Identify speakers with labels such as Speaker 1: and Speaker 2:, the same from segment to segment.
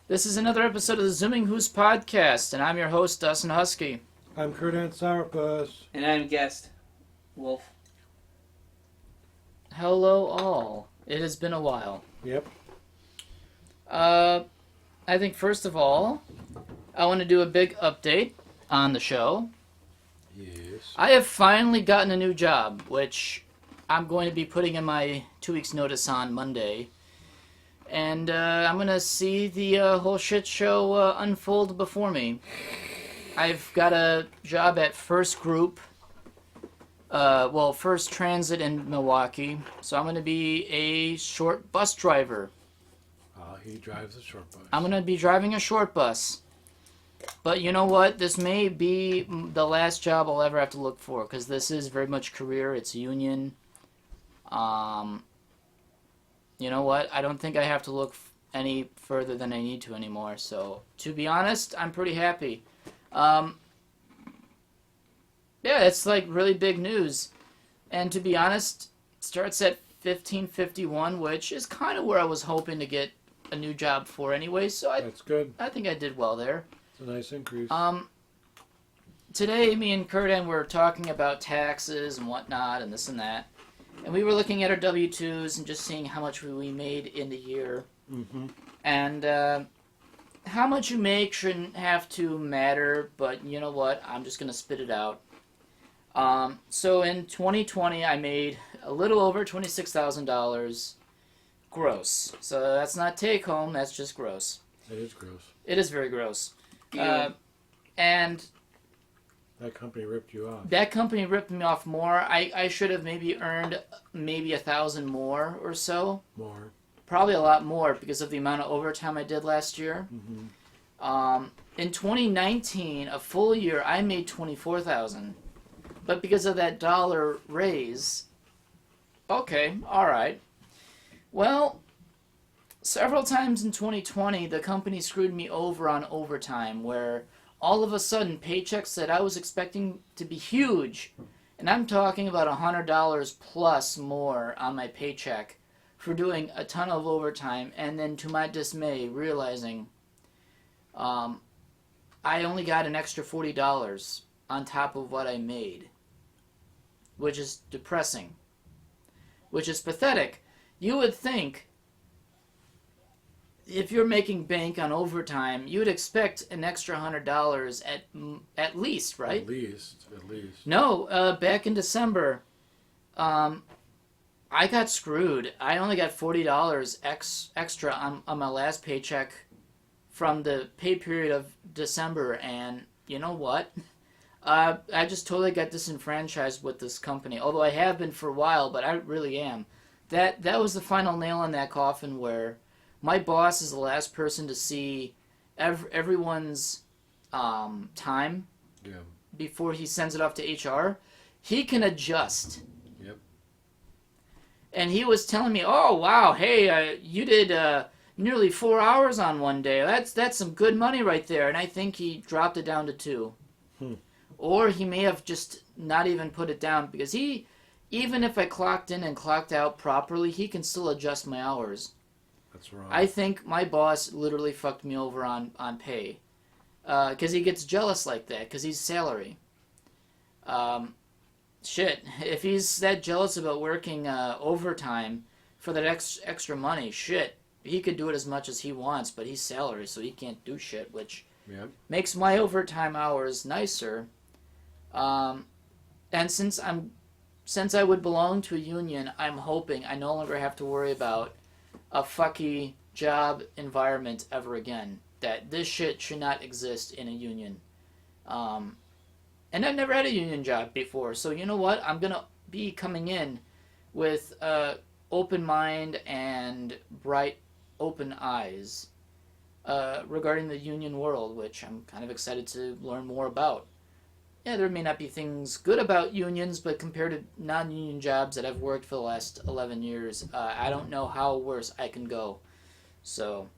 Speaker 1: This is another episode of the zoominghooskpodcast, and I'm your host, Dustin DaHusky.
Speaker 2: I'm Kurt Sourpuss.
Speaker 3: And I'm guest Wolf.
Speaker 1: Hello, all. It has been a while.
Speaker 2: Yep.
Speaker 1: I think first of all, I want to do a big update on the show.
Speaker 2: Yes.
Speaker 1: I have finally gotten a new job, which I'm going to be putting in my 2 weeks notice on Monday. And I'm going to see the whole shit show unfold before me. I've got a job at First Group, First Transit in Milwaukee. So I'm going to be a short bus driver.
Speaker 2: He drives a short bus.
Speaker 1: I'm going to be driving a short bus. But you know what? This may be the last job I'll ever have to look for, because this is very much career. It's union. You know what? I don't think I have to look any further than I need to anymore. So, to be honest, I'm pretty happy. Yeah, it's like really big news. And to be honest, it starts at $15.51, which is kind of where I was hoping to get a new job for anyway. So
Speaker 2: That's good.
Speaker 1: I think I did well there.
Speaker 2: It's a nice increase.
Speaker 1: Today, me and Curtin were talking about taxes and whatnot and this and that. And we were looking at our W-2s and just seeing how much we made in the year.
Speaker 2: Mm-hmm.
Speaker 1: And how much you make shouldn't have to matter, but you know what? I'm just going to spit it out. So in 2020, I made a little over $26,000 gross. So that's not take-home, that's just gross.
Speaker 2: It is gross.
Speaker 1: It is very gross.
Speaker 3: Yeah.
Speaker 1: And
Speaker 2: That company ripped you off.
Speaker 1: that company ripped me off more. I should have maybe earned maybe 1,000 more or so.
Speaker 2: More.
Speaker 1: Probably a lot more because of the amount of overtime I did last year.
Speaker 2: Mm-hmm.
Speaker 1: In 2019, a full year, I made $24,000. But because of that dollar raise, okay, all right. Well, several times in 2020, the company screwed me over on overtime, where all of a sudden, paychecks that I was expecting to be huge, and I'm talking about $100 plus more on my paycheck for doing a ton of overtime, and then to my dismay, realizing I only got an extra $40 on top of what I made, which is depressing, which is pathetic. You would think if you're making bank on overtime, you would expect an extra $100 at least, right?
Speaker 2: At least.
Speaker 1: No, back in December, I got screwed. I only got $40 extra on my last paycheck from the pay period of December, and you know what? I just totally got disenfranchised with this company, although I have been for a while, but I really am. That was the final nail in that coffin, where my boss is the last person to see everyone's time before he sends it off to HR. He can adjust.
Speaker 2: Yep.
Speaker 1: And he was telling me, oh, wow, hey, you did nearly 4 hours on one day. That's some good money right there. And I think he dropped it down to 2. Or he may have just not even put it down, because even if I clocked in and clocked out properly, he can still adjust my hours.
Speaker 2: That's wrong.
Speaker 1: I think my boss literally fucked me over on pay. Because he gets jealous like that, because he's salary. Shit, if he's that jealous about working overtime for that extra money, shit, he could do it as much as he wants, but he's salary, so he can't do shit, which makes my overtime hours nicer. And since I would belong to a union, I'm hoping I no longer have to worry about a fucky job environment ever again. That this shit should not exist in a union. And I've never had a union job before, so you know what? I'm gonna be coming in with open mind and bright, open eyes regarding the union world, which I'm kind of excited to learn more about. Yeah, there may not be things good about unions, but compared to non-union jobs that I've worked for the last 11 years, I don't know how worse I can go. So,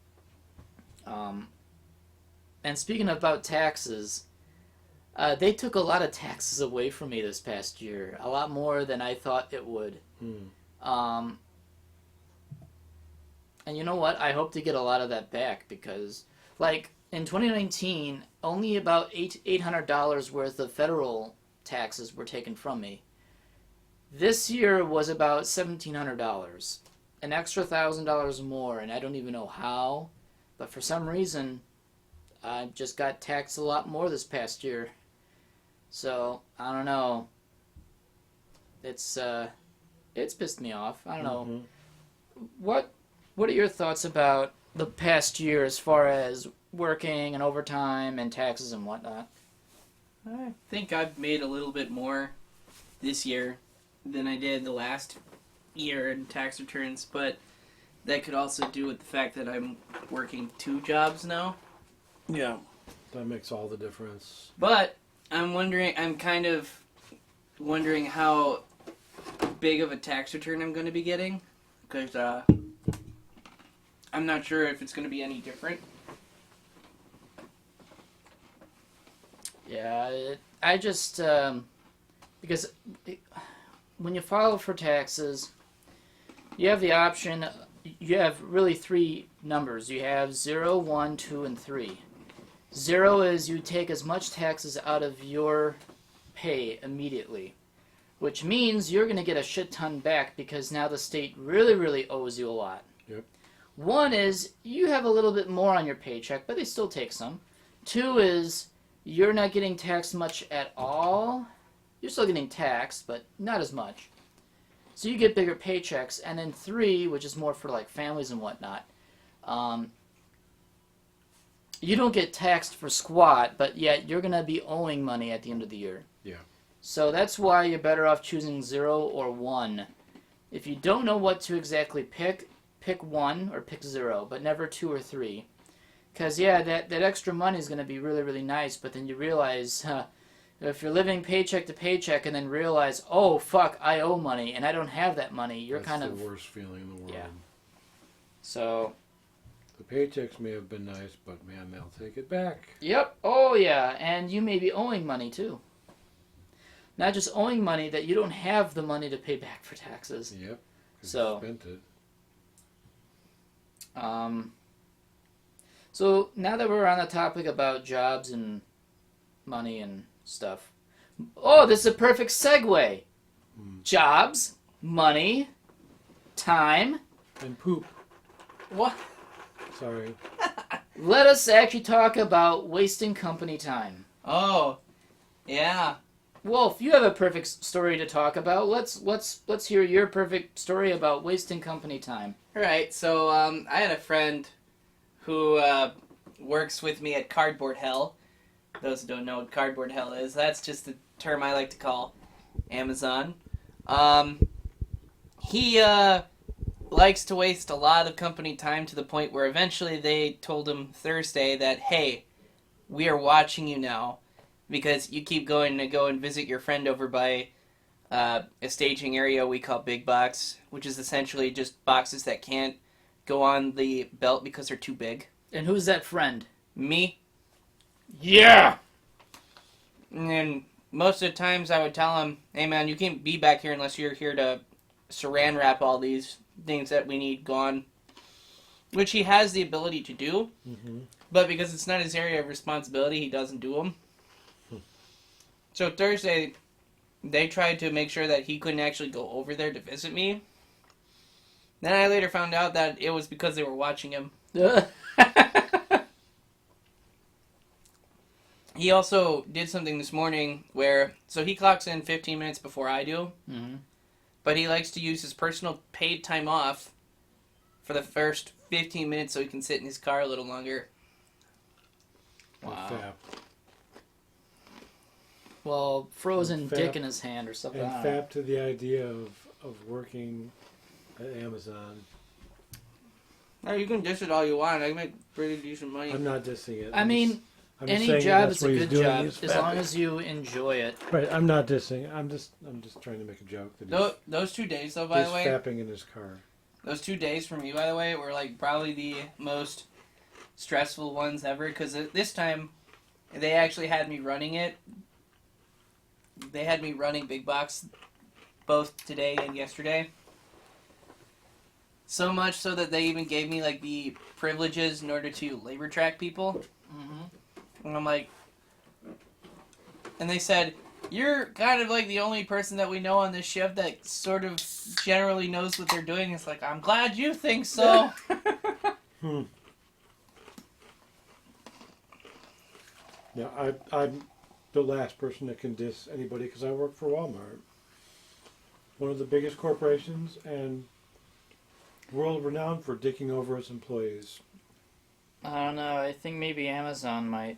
Speaker 1: and speaking about taxes, they took a lot of taxes away from me this past year, a lot more than I thought it would. And you know what? I hope to get a lot of that back, because Like, in 2019, only about $800 worth of federal taxes were taken from me. This year was about $1,700. An extra $1,000 more, and I don't even know how. But for some reason, I just got taxed a lot more this past year. So, I don't know. It's pissed me off. I don't know. What are your thoughts about the past year as far as working and overtime and taxes and whatnot?
Speaker 3: I think I've made a little bit more this year than I did the last year in tax returns, but that could also do with the fact that I'm working 2 jobs now.
Speaker 2: Yeah. That makes all the difference.
Speaker 3: But I'm kind of wondering how big of a tax return I'm going to be getting, because I'm not sure if it's going to be any different.
Speaker 1: Yeah, I just, because when you file for taxes, you have the option, you have really 3 numbers. You have 0, 1, 2, and 3. 0 is you take as much taxes out of your pay immediately, which means you're going to get a shit ton back because now the state really, really owes you a lot.
Speaker 2: Yep.
Speaker 1: 1 is you have a little bit more on your paycheck, but they still take some. 2 is you're not getting taxed much at all. You're still getting taxed, but not as much. So you get bigger paychecks. And then 3, which is more for like families and whatnot, you don't get taxed for squat, but yet you're going to be owing money at the end of the year.
Speaker 2: Yeah.
Speaker 1: So that's why you're better off choosing 0 or 1. If you don't know what to exactly pick 1 or pick 0, but never 2 or 3. Because, yeah, that extra money is going to be really, really nice, but then you realize, if you're living paycheck to paycheck and then realize, oh, fuck, I owe money, and I don't have that money, you're
Speaker 2: That's
Speaker 1: kind of...
Speaker 2: the worst feeling in the world.
Speaker 1: Yeah. So...
Speaker 2: The paychecks may have been nice, but, man, they'll take it back.
Speaker 1: Yep. Oh, yeah, and you may be owing money, too. Not just owing money, that you don't have the money to pay back for taxes.
Speaker 2: Yep.
Speaker 1: So...
Speaker 2: You spent it.
Speaker 1: So now that we're on the topic about jobs and money and stuff, oh, this is a perfect segue. Jobs, money, time.
Speaker 2: And poop.
Speaker 3: What?
Speaker 2: Sorry.
Speaker 1: Let us actually talk about wasting company time.
Speaker 3: Oh, yeah.
Speaker 1: Wolf, you have a perfect story to talk about. Let's hear your perfect story about wasting company time.
Speaker 3: All right, so I had a friend who works with me at Cardboard Hell. Those who don't know what Cardboard Hell is, that's just the term I like to call Amazon. He likes to waste a lot of company time to the point where eventually they told him Thursday that, hey, we are watching you now because you keep going to go and visit your friend over by a staging area we call Big Box, which is essentially just boxes that can't go on the belt because they're too big.
Speaker 1: And who's that friend?
Speaker 3: Me.
Speaker 1: Yeah!
Speaker 3: And most of the times I would tell him, hey man, you can't be back here unless you're here to saran wrap all these things that we need gone. Which he has the ability to do, but because it's not his area of responsibility, he doesn't do them. So Thursday, they tried to make sure that he couldn't actually go over there to visit me. Then I later found out that it was because they were watching him. He also did something this morning where, so he clocks in 15 minutes before I do, but he likes to use his personal paid time off for the first 15 minutes so he can sit in his car a little longer.
Speaker 1: Wow. Well, frozen dick in his hand or something.
Speaker 2: And fap to the idea of working at Amazon.
Speaker 3: No, you can dish it all you want. I can make pretty decent money.
Speaker 2: I'm not dissing it.
Speaker 1: I mean, any job is a good job as long as you enjoy it.
Speaker 2: Right, I'm not dissing. I'm just trying to make a joke. That
Speaker 3: Those 2 days, though, by the way.
Speaker 2: He's fapping in his car.
Speaker 3: Those 2 days for me, by the way, were like probably the most stressful ones ever. Because this time, they actually had me running it. They had me running Big Box both today and yesterday. So much so that they even gave me like the privileges in order to labor track people.
Speaker 1: Mm-hmm.
Speaker 3: And I'm like, and they said, you're kind of like the only person that we know on this shift that sort of generally knows what they're doing. It's like, I'm glad you think so.
Speaker 2: Yeah, I'm the last person that can diss anybody because I work for Walmart, one of the biggest corporations and world renowned for dicking over its employees.
Speaker 1: I don't know. I think maybe Amazon might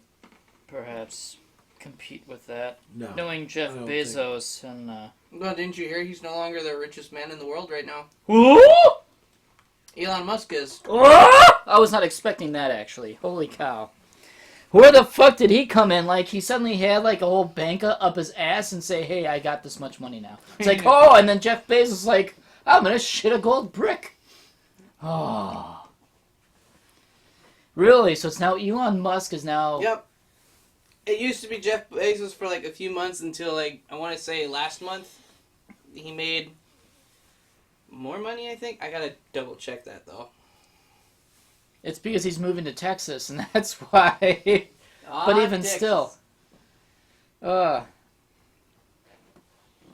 Speaker 1: perhaps compete with that.
Speaker 2: No.
Speaker 1: Knowing Jeff
Speaker 2: I don't
Speaker 1: Bezos and...
Speaker 3: Well, didn't you hear he's no longer the richest man in the world right now?
Speaker 1: Who?
Speaker 3: Elon Musk is.
Speaker 1: I was not expecting that, actually. Holy cow. Where the fuck did he come in? Like, he suddenly had, like, a whole bank up his ass and say, hey, I got this much money now. It's like, oh, and then Jeff Bezos is like, I'm gonna shit a gold brick. Oh. Really? So it's now Elon Musk is now...
Speaker 3: Yep. It used to be Jeff Bezos for like a few months until like, I want to say last month. He made more money, I think. I gotta double check that though.
Speaker 1: It's because he's moving to Texas, and that's why. But even
Speaker 3: Texas.
Speaker 1: still.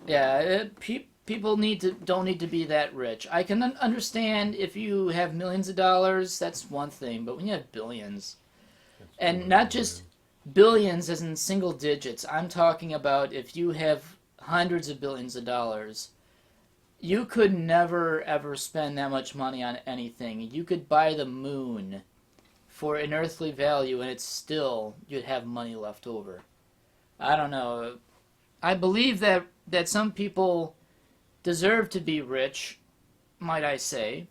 Speaker 1: Yeah, people don't need to be that rich. I can understand if you have millions of dollars, that's one thing. But when you have billions, and not just billions as in single digits, I'm talking about if you have hundreds of billions of dollars, you could never ever spend that much money on anything. You could buy the moon for an earthly value, and it's still, you'd have money left over. I don't know. I believe that some people deserve to be rich, might I say.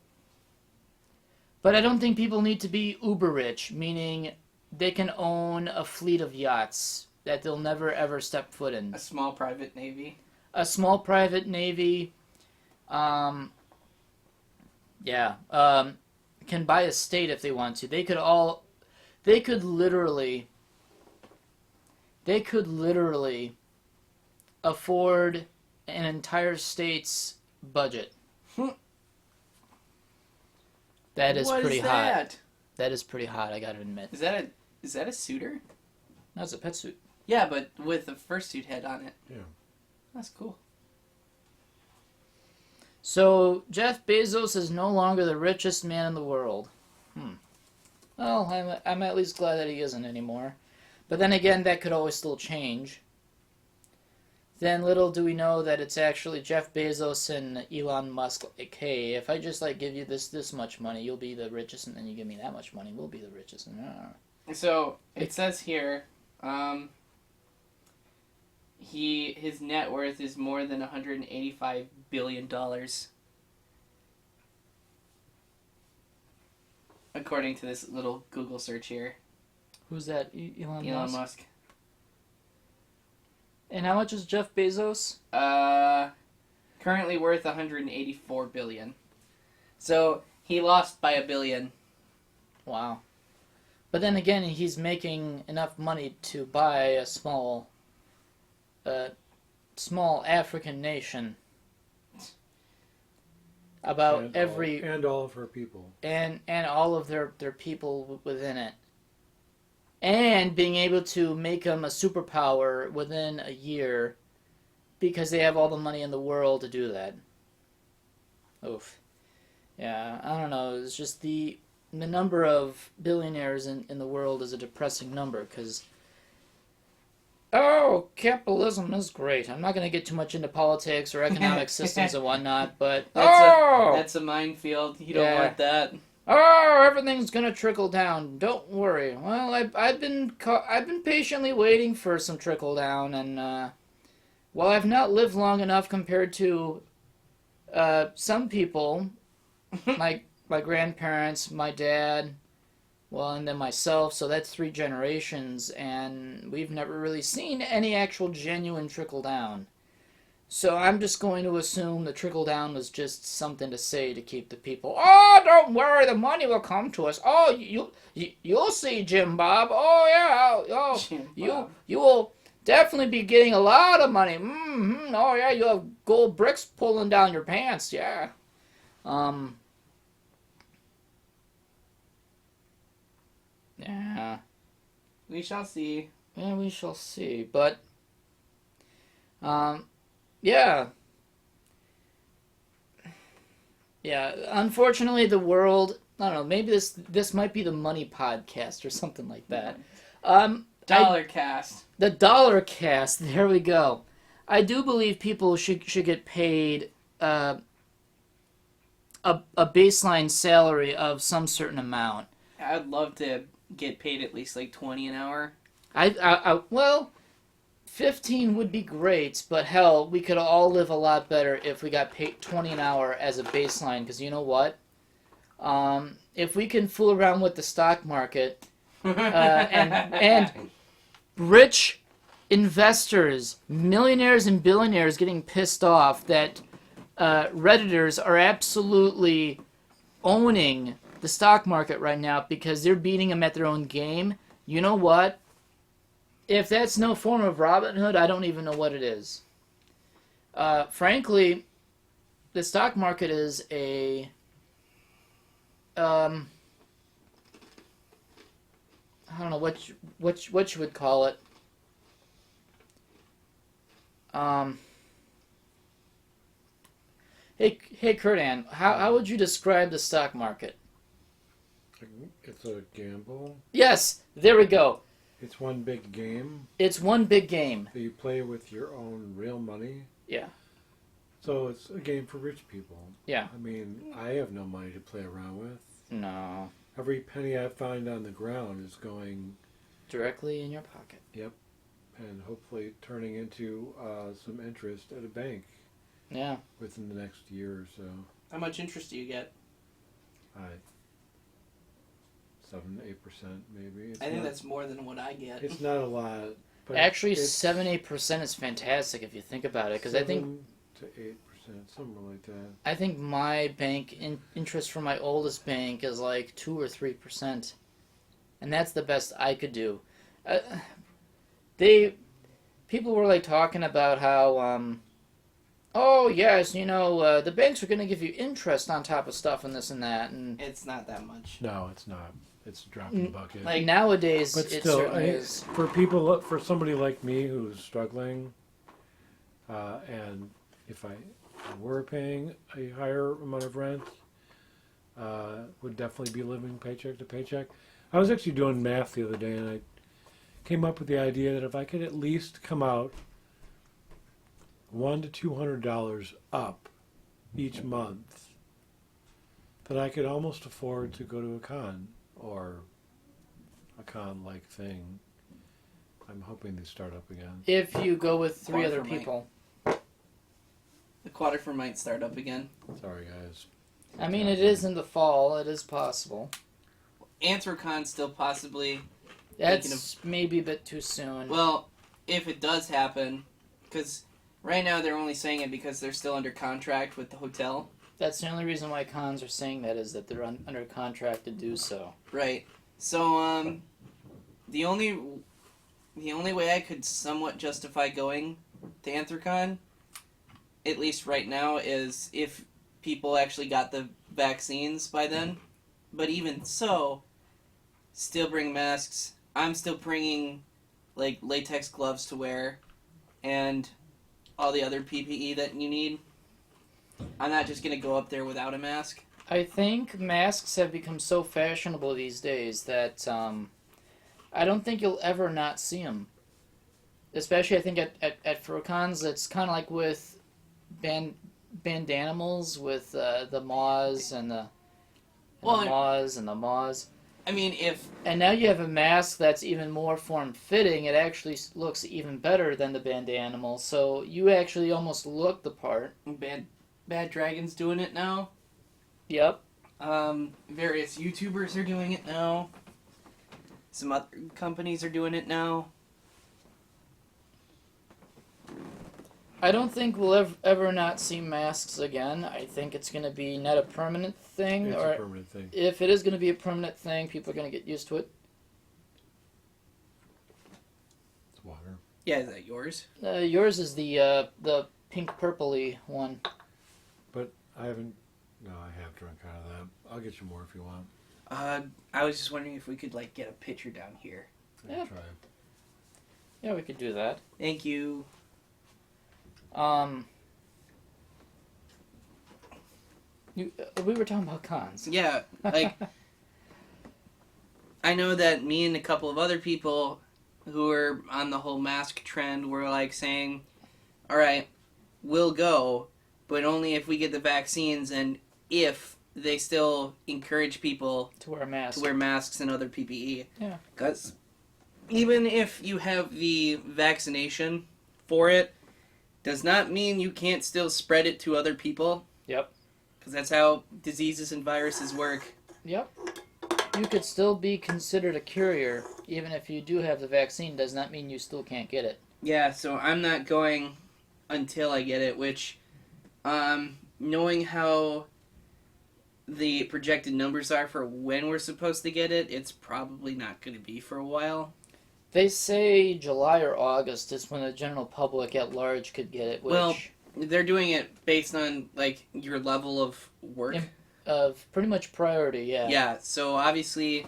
Speaker 1: But I don't think people need to be uber rich, meaning they can own a fleet of yachts that they'll never ever step foot in.
Speaker 3: A small private navy.
Speaker 1: A small private navy. Can buy a state if they want to. They could literally afford an entire state's budget. That is pretty hot. That is pretty hot, I gotta admit.
Speaker 3: Is that a suitor?
Speaker 1: No, it's a pet suit.
Speaker 3: Yeah, but with a fursuit head on it.
Speaker 2: Yeah.
Speaker 3: That's cool.
Speaker 1: So, Jeff Bezos is no longer the richest man in the world. Well, I'm at least glad that he isn't anymore. But then again, that could always still change. Then little do we know that it's actually Jeff Bezos and Elon Musk. Like, hey, if I just give you this much money, you'll be the richest, and then you give me that much money, we'll be the richest.
Speaker 3: So it says here, his net worth is more than $185 billion. According to this little Google search here.
Speaker 1: Who's that?
Speaker 3: Elon Musk.
Speaker 1: And how much is Jeff Bezos?
Speaker 3: Currently worth $184 billion. So he lost by $1 billion.
Speaker 1: Wow. But then again, he's making enough money to buy a small African nation. About
Speaker 2: and all of her people.
Speaker 1: And all of their people within it. And being able to make them a superpower within a year because they have all the money in the world to do that. Oof. Yeah, I don't know. It's just the number of billionaires in the world is a depressing number because, capitalism is great. I'm not going to get too much into politics or economic systems and whatnot, but
Speaker 3: that's a minefield. You don't want that.
Speaker 1: Everything's gonna trickle down. Don't worry. Well, I've been patiently waiting for some trickle down, and while I've not lived long enough compared to some people, my grandparents, my dad, and then myself. So that's 3 generations, and we've never really seen any actual genuine trickle down. So I'm just going to assume the trickle down was just something to say to keep the people. Oh, don't worry, the money will come to us. Oh, you'll see, Jim Bob. Oh yeah, you will definitely be getting a lot of money. Oh yeah, you'll have gold bricks pulling down your pants. Yeah. Yeah.
Speaker 3: We shall see.
Speaker 1: Yeah, we shall see. But, yeah. Yeah, unfortunately, the world. I don't know. Maybe this might be the money podcast or something like that.
Speaker 3: Dollar cast.
Speaker 1: The dollar cast. There we go. I do believe people should get paid a baseline salary of some certain amount.
Speaker 3: I'd love to get paid at least like $20 an hour.
Speaker 1: Well, 15 would be great, but hell, we could all live a lot better if we got paid $20 an hour as a baseline. Because you know what? If we can fool around with the stock market, and rich investors, millionaires and billionaires getting pissed off that Redditors are absolutely owning the stock market right now because they're beating them at their own game. You know what? If that's no form of Robin Hood, I don't even know what it is. Frankly, the stock market is a I don't know what you would call it. Hey, Kurtan, how would you describe the stock market?
Speaker 2: It's a gamble.
Speaker 1: Yes, there we go.
Speaker 2: It's one big game.
Speaker 1: It's one big game.
Speaker 2: That you play with your own real money.
Speaker 1: Yeah.
Speaker 2: So it's a game for rich people.
Speaker 1: Yeah.
Speaker 2: I mean, I have no money to play around with.
Speaker 1: No.
Speaker 2: Every penny I find on the ground is going
Speaker 1: directly in your pocket.
Speaker 2: Yep. And hopefully turning into some interest at a bank.
Speaker 1: Yeah.
Speaker 2: Within the next year or so.
Speaker 3: How much interest do you get?
Speaker 2: 7-8% maybe.
Speaker 3: I think that's more than what I get.
Speaker 2: It's not a lot. But
Speaker 1: actually, 7-8% is fantastic if you think about it, because I think
Speaker 2: 7 to 8%, something like that.
Speaker 1: I think my bank interest for my oldest bank is like 2 or 3%, and that's the best I could do. People were like talking about how, oh yes, the banks are going to give you interest on top of stuff and this and that, and
Speaker 3: it's not that much.
Speaker 2: No, it's not. It's a drop in the bucket.
Speaker 1: Like nowadays,
Speaker 2: but
Speaker 1: it
Speaker 2: still,
Speaker 1: certainly is.
Speaker 2: For somebody like me who's struggling, and if I were paying a higher amount of rent, would definitely be living paycheck to paycheck. I was actually doing math the other day, and I came up with the idea that if I could at least come out $100 to $200 up each month, that I could almost afford to go to a con or a con-like thing. I'm hoping they start up again.
Speaker 1: If you go with 3 other
Speaker 3: Quaterford
Speaker 1: people.
Speaker 3: The Quaterford might start up again.
Speaker 2: Sorry, guys.
Speaker 1: I mean, it is in the fall. It is possible.
Speaker 3: Anthrocon still possibly.
Speaker 1: That's maybe a bit too soon.
Speaker 3: Well, if it does happen, because right now they're only saying it because they're still under contract with the hotel.
Speaker 1: That's the only reason why cons are saying that is that they're under contract to do so.
Speaker 3: Right. So, the only way I could somewhat justify going to Anthrocon, at least right now, is if people actually got the vaccines by then. But even so, still bring masks. I'm still bringing, like, latex gloves to wear and all the other PPE that you need. I'm not just going to go up there without a mask.
Speaker 1: I think masks have become so fashionable these days that I don't think you'll ever not see them. Especially, I think, at Furcons, it's kind of like with Bandanimals, with the Moz and the Moz and the Moz.
Speaker 3: I mean,
Speaker 1: And now you have a mask that's even more form-fitting. It actually looks even better than the Bandanimal, so you actually almost look the part.
Speaker 3: Bad Dragon's doing it now.
Speaker 1: Yep.
Speaker 3: Various YouTubers are doing it now. Some other companies are doing it now.
Speaker 1: I don't think we'll ever not see masks again. I think it's going to be not a permanent thing.
Speaker 2: It's
Speaker 1: or
Speaker 2: a permanent thing.
Speaker 1: If it is going to be a permanent thing, people are going to get used to it.
Speaker 2: It's water.
Speaker 3: Yeah, is that yours?
Speaker 1: Yours is the pink purpley one.
Speaker 2: But I haven't... No, I have drunk out of that. I'll get you more if you want.
Speaker 3: I was just wondering if we could like get a picture down here.
Speaker 1: Yeah.
Speaker 2: Try.
Speaker 1: Yeah, we could do that.
Speaker 3: Thank you.
Speaker 1: We were talking about cons.
Speaker 3: Yeah, like I know that me and a couple of other people who are on the whole mask trend were like saying, all right, we'll go, but only if we get the vaccines and if they still encourage people
Speaker 1: To wear a mask.
Speaker 3: to wear masks and other PPE.
Speaker 1: Yeah.
Speaker 3: Because even if you have the vaccination for it, does not mean you can't still spread it to other people.
Speaker 1: Yep.
Speaker 3: Because that's how diseases and viruses work.
Speaker 1: Yep. You could still be considered a courier, even if you do have the vaccine, does not mean you still can't get it.
Speaker 3: Yeah, so I'm not going until I get it, which, knowing how the projected numbers are for when we're supposed to get it, it's probably not going to be for a while.
Speaker 1: They say July or August is when the general public at large could get it, which...
Speaker 3: Well, they're doing it based on, like, your level of work.
Speaker 1: Yeah. Of pretty much priority, yeah.
Speaker 3: Yeah, so obviously,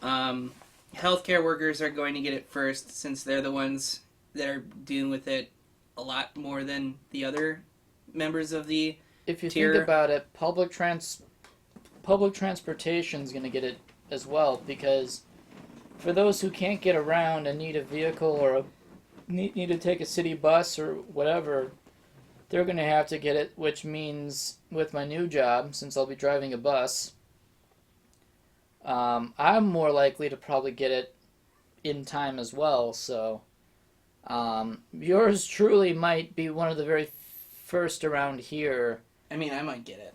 Speaker 3: healthcare workers are going to get it first since they're the ones that are dealing with it a lot more than the other members of the
Speaker 1: If you
Speaker 3: tier.
Speaker 1: think about it, public transportation is going to get it as well, because for those who can't get around and need a vehicle or need to take a city bus or whatever, they're going to have to get it, which means with my new job, since I'll be driving a bus, I'm more likely to probably get it in time as well. So yours truly might be one of the very first around here.
Speaker 3: I mean, I might get it.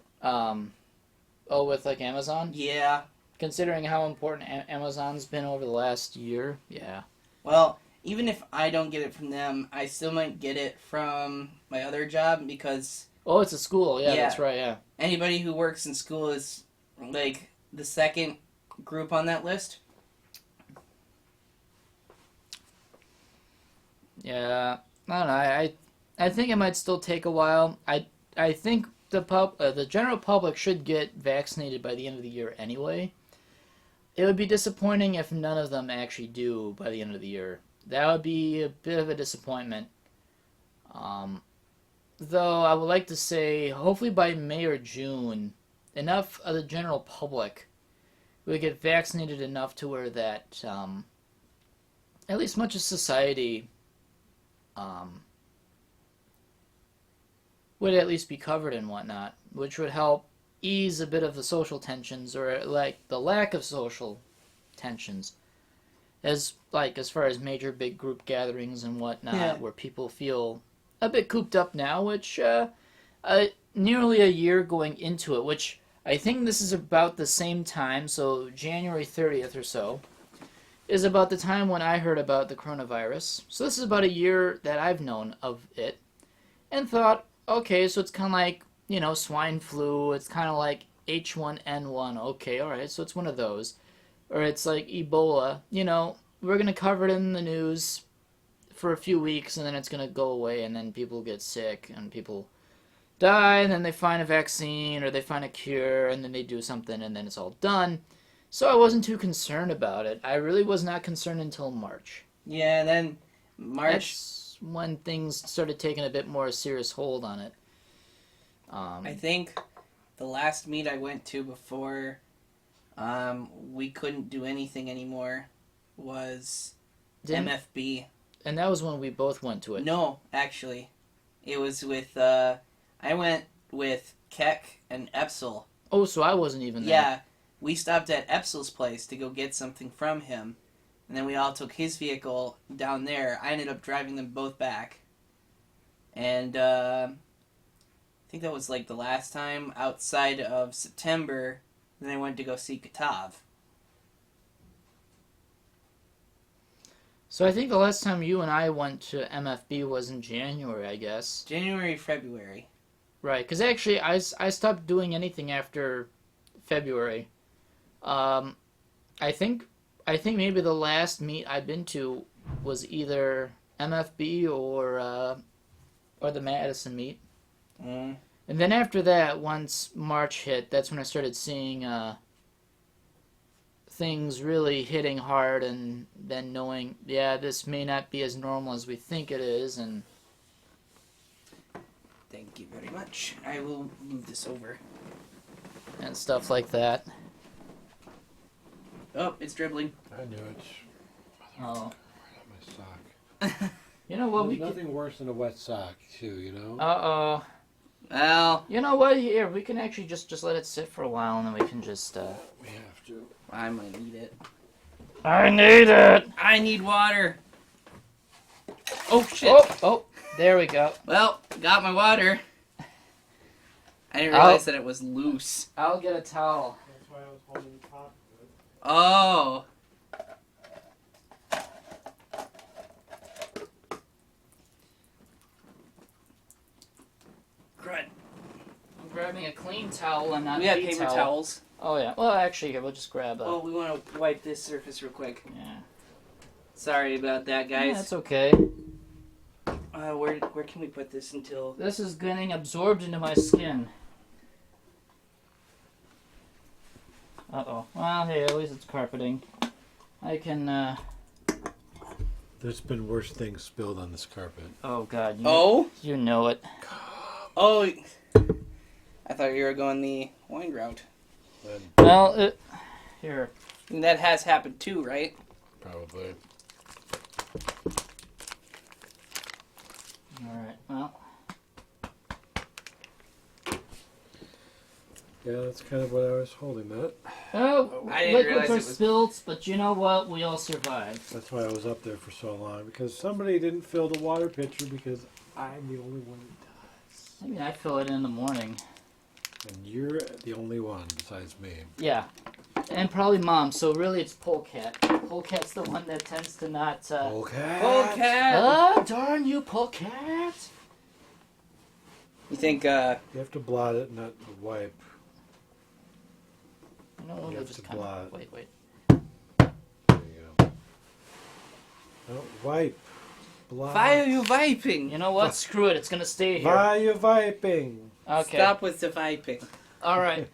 Speaker 1: With like Amazon?
Speaker 3: Yeah.
Speaker 1: Considering how important Amazon's been over the last year, yeah.
Speaker 3: Well, even if I don't get it from them, I still might get it from my other job because
Speaker 1: Oh, it's a school. Yeah,
Speaker 3: Yeah.
Speaker 1: that's right, yeah.
Speaker 3: anybody who works in school is, like, the second group on that list.
Speaker 1: Yeah, I don't know. I think it might still take a while. I think the general public should get vaccinated by the end of the year anyway. It would be disappointing if none of them actually do by the end of the year. That would be a bit of a disappointment. Though I would like to say, hopefully by May or June, enough of the general public would get vaccinated enough to where that, at least much of society, would at least be covered and whatnot, which would help ease a bit of the social tensions, or like the lack of social tensions, as far as major big group gatherings and whatnot,
Speaker 3: Yeah.
Speaker 1: where people feel a bit cooped up now, which nearly a year going into it, which I think this is about the same time, so January 30th or so, is about the time when I heard about the coronavirus. So this is about a year that I've known of it, and thought, okay, so it's kind of like, swine flu, it's kind of like H1N1, okay, alright, so it's one of those. Or it's like Ebola, we're going to cover it in the news for a few weeks, and then it's going to go away, and then people get sick, and people die, and then they find a vaccine, or they find a cure, and then they do something, and then it's all done. So I wasn't too concerned about it. I really was not concerned until March.
Speaker 3: Yeah, then March.
Speaker 1: That's when things started taking a bit more serious hold on it.
Speaker 3: I think the last meet I went to before we couldn't do anything anymore was MFB.
Speaker 1: And that was when we both went to it.
Speaker 3: No, actually. It was with, I went with Keck and Epsil.
Speaker 1: Oh, so I wasn't even there.
Speaker 3: Yeah, we stopped at Epsil's place to go get something from him. And then we all took his vehicle down there. I ended up driving them both back. And, I think that was like the last time outside of September. Then I went to go see Katav.
Speaker 1: So I think the last time you and I went to MFB was in January, I guess.
Speaker 3: January, February.
Speaker 1: Right, because actually I stopped doing anything after February. I think maybe the last meet I've been to was either MFB or the Madison meet. And then after that, once March hit, that's when I started seeing things really hitting hard and then knowing, yeah, this may not be as normal as we think it is, and
Speaker 3: Thank you very much. I will move this over.
Speaker 1: stuff like that.
Speaker 3: Oh, it's dribbling.
Speaker 2: I knew it.
Speaker 1: Oh.
Speaker 2: My sock.
Speaker 1: You know what?
Speaker 2: There's
Speaker 1: We
Speaker 2: nothing worse than a wet sock, too, you know?
Speaker 1: Uh-oh.
Speaker 3: Well,
Speaker 1: You know what? Here, we can actually just let it sit for a while, and then we can just,
Speaker 2: We have to.
Speaker 3: I might need it.
Speaker 1: I need it!
Speaker 3: I need water. Oh, shit.
Speaker 1: Oh, there we go.
Speaker 3: Well, got my water. I didn't realize that it was loose.
Speaker 1: I'll get a towel.
Speaker 2: That's why I was holding the top of it.
Speaker 3: Oh. Crud.
Speaker 1: I'm grabbing a clean towel and not
Speaker 3: We have
Speaker 1: the
Speaker 3: paper
Speaker 1: towel.
Speaker 3: towels.
Speaker 1: Oh, yeah. Well, actually, here, we'll just grab a...
Speaker 3: Oh, we want to wipe this surface real quick.
Speaker 1: Yeah.
Speaker 3: Sorry about that,
Speaker 1: Yeah,
Speaker 3: guys.
Speaker 1: that's okay.
Speaker 3: Where can we put this until...
Speaker 1: This is getting absorbed into my skin. Uh-oh. Well, hey, at least it's carpeting. I can,
Speaker 2: There's been worse things spilled on this carpet.
Speaker 1: Oh, God. You know it.
Speaker 3: Oh! I thought you were going the wine route.
Speaker 1: Well, here.
Speaker 3: And that has happened too, right?
Speaker 2: Probably.
Speaker 1: Alright, well.
Speaker 2: Yeah, that's kind of what I was holding, that.
Speaker 1: Oh,
Speaker 3: I didn't realize
Speaker 1: liquids are
Speaker 3: it was-
Speaker 1: spilled, but you know what? We all survived.
Speaker 2: That's why I was up there for so long, because somebody didn't fill the water pitcher because I'm the only one who does.
Speaker 1: I mean, I fill it in the morning.
Speaker 2: And you're the only one besides me.
Speaker 1: Yeah. And probably Mom, so really it's Polecat. Polecat's the one that tends to not,
Speaker 2: Okay.
Speaker 3: Polecat!
Speaker 1: Oh, darn you, Polecat!
Speaker 3: You think,
Speaker 2: You have to blot it, not wipe.
Speaker 1: No,
Speaker 2: You
Speaker 1: we'll
Speaker 2: have
Speaker 1: just
Speaker 2: to
Speaker 1: kind
Speaker 2: blot.
Speaker 1: of... Wait.
Speaker 2: There you go. Don't wipe. Blot.
Speaker 3: why are you vaping?
Speaker 1: You know what? Screw it. It's going to stay here.
Speaker 2: Why are you viping?
Speaker 1: Okay.
Speaker 3: Stop with the vaping.
Speaker 1: All right.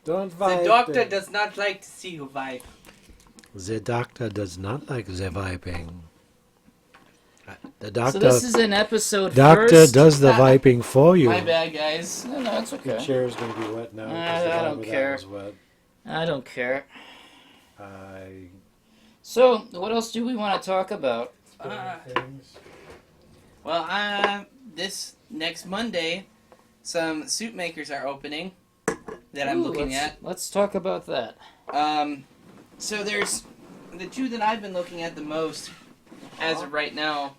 Speaker 2: Don't
Speaker 3: The
Speaker 2: vipe.
Speaker 3: doctor does not like to see you vape.
Speaker 2: The doctor does not like the viping. The
Speaker 1: So
Speaker 2: doctor,
Speaker 1: this is an episode
Speaker 2: doctor
Speaker 1: first.
Speaker 2: does the viping for you.
Speaker 1: My bad, guys. No, it's
Speaker 2: The
Speaker 1: okay.
Speaker 2: chair is going to be wet now. because the
Speaker 1: I
Speaker 2: one
Speaker 1: don't
Speaker 2: with
Speaker 1: care.
Speaker 2: that was wet.
Speaker 1: I don't care.
Speaker 2: I
Speaker 1: So, what else do we want to talk about?
Speaker 2: things.
Speaker 3: Well, this next Monday, some suit makers are opening that I'm
Speaker 1: Ooh,
Speaker 3: looking
Speaker 1: Let's talk about that.
Speaker 3: at. So there's the two that I've been looking at the most as of right now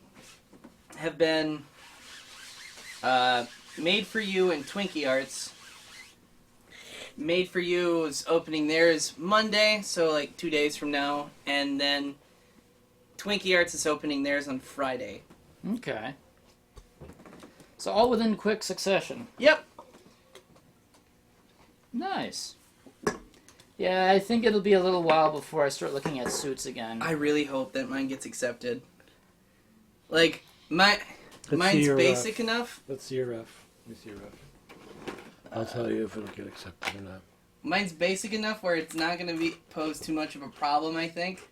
Speaker 3: have been Made for You and Twinkie Arts. Made for You is opening theirs Monday, so like 2 days from now, and then Twinkie Arts is opening theirs on Friday.
Speaker 1: Okay. So all within quick succession.
Speaker 3: Yep.
Speaker 1: Nice. Yeah, I think it'll be a little while before I start looking at suits again.
Speaker 3: I really hope that mine gets accepted. Like, mine's
Speaker 2: see your,
Speaker 3: basic enough.
Speaker 2: Let's see your ref. Let me see your ref. I'll tell you if it'll get accepted or not.
Speaker 3: Mine's basic enough where it's not going to pose too much of a problem, I think.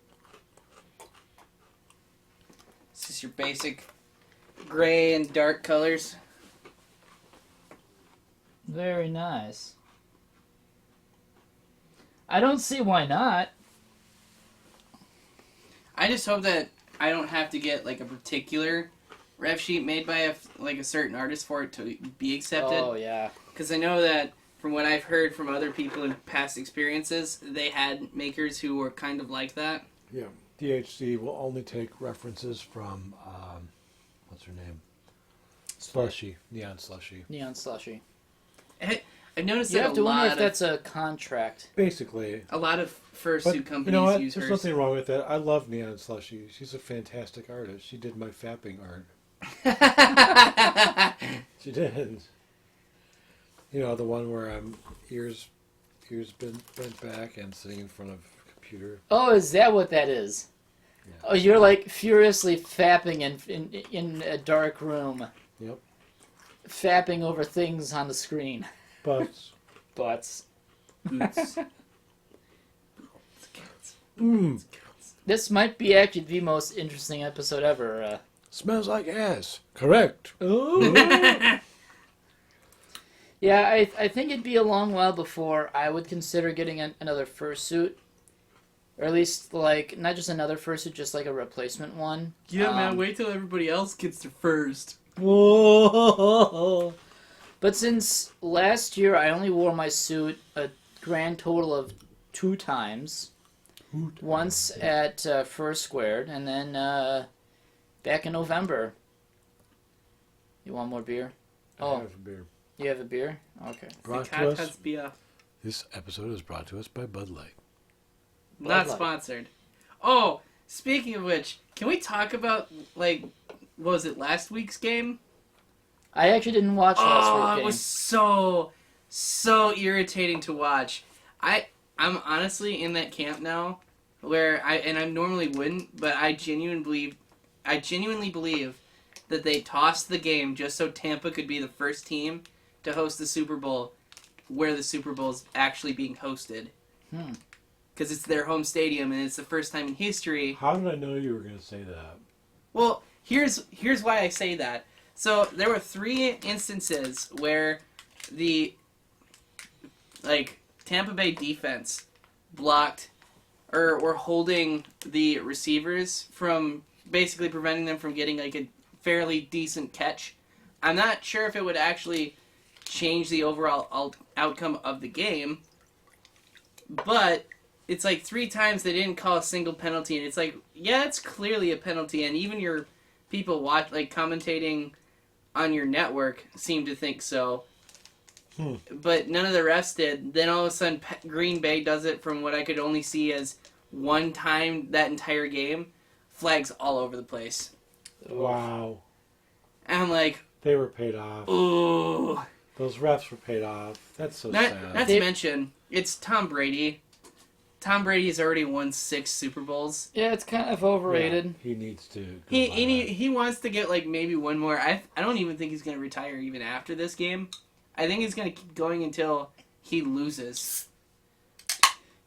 Speaker 3: It's just your basic gray and dark colors.
Speaker 1: Very nice. I don't see why not.
Speaker 3: I just hope that I don't have to get like a particular ref sheet made by a certain artist for it to be accepted.
Speaker 1: Oh, yeah.
Speaker 3: Because I know that from what I've heard from other people in past experiences, they had makers who were kind of like that.
Speaker 2: Yeah. DHC will only take references from, what's her name? Slushy. Neon Slushy.
Speaker 1: Neon slushy.
Speaker 3: I've noticed
Speaker 1: You
Speaker 3: that
Speaker 1: have to
Speaker 3: a
Speaker 1: wonder
Speaker 3: lot
Speaker 1: if that's a contract.
Speaker 2: Basically.
Speaker 3: a lot of fursuit
Speaker 2: But
Speaker 3: companies
Speaker 2: you know what?
Speaker 3: use
Speaker 2: There's
Speaker 3: hers.
Speaker 2: nothing wrong with that. I love Neon Slushy. She's a fantastic artist. She did my fapping art. She did. You know, the one where I'm ears bent back and sitting in front of a computer.
Speaker 1: Oh, is that what that is?
Speaker 2: Yeah.
Speaker 1: Oh, you're like furiously fapping in a dark room.
Speaker 2: Yep.
Speaker 1: Fapping over things on the screen.
Speaker 2: But
Speaker 1: Butts.
Speaker 3: Boots. Cats.
Speaker 2: Mmm.
Speaker 1: This might be actually the most interesting episode ever.
Speaker 2: Smells like ass. Correct.
Speaker 1: Yeah, I think it'd be a long while before I would consider getting another fursuit. Or at least, like, not just another fursuit, just like a replacement one.
Speaker 4: Yeah, man, wait till everybody else gets their first.
Speaker 2: Whoa.
Speaker 1: But since last year I only wore my suit a grand total of 2 times. Once at First Squared, and then back in November. You want more beer?
Speaker 2: I have a beer.
Speaker 1: You have a beer? Okay.
Speaker 2: Brought
Speaker 4: The
Speaker 2: to
Speaker 4: cat
Speaker 2: us.
Speaker 4: has beer.
Speaker 2: This episode is brought to us by Bud Light.
Speaker 4: Not
Speaker 1: Light.
Speaker 4: sponsored. Oh, speaking of which, can we talk about, like, what was it, last week's game?
Speaker 1: I actually didn't watch last week's
Speaker 4: Oh,
Speaker 1: game.
Speaker 4: it was so irritating to watch. I'm honestly in that camp now, where I normally wouldn't, but I genuinely believe that they tossed the game just so Tampa could be the first team to host the Super Bowl, where the Super Bowl is actually being hosted. Because it's their home stadium and it's the first time in history.
Speaker 2: How did I know you were going to say that?
Speaker 4: Well, here's why I say that. So there were 3 instances where the Tampa Bay defense blocked or were holding the receivers from basically preventing them from getting like a fairly decent catch. I'm not sure if it would actually change the overall outcome of the game, but it's like 3 times they didn't call a single penalty, and it's like, yeah, it's clearly a penalty, and even your people commentating on your network seem to think so. But none of the refs did. Then all of a sudden, Green Bay does it from what I could only see as 1 time that entire game. Flags all over the place.
Speaker 2: Wow.
Speaker 4: And I'm like,
Speaker 2: They were paid off.
Speaker 4: ooh.
Speaker 2: Those refs were paid off. That's so
Speaker 4: Not
Speaker 2: sad.
Speaker 4: to mention, it's Tom Brady. Tom Brady has already won 6 Super Bowls.
Speaker 1: Yeah, it's kind of overrated.
Speaker 2: Yeah, he needs to go
Speaker 4: He wants to get like maybe one more. I don't even think he's going to retire even after this game. I think he's going to keep going until he loses.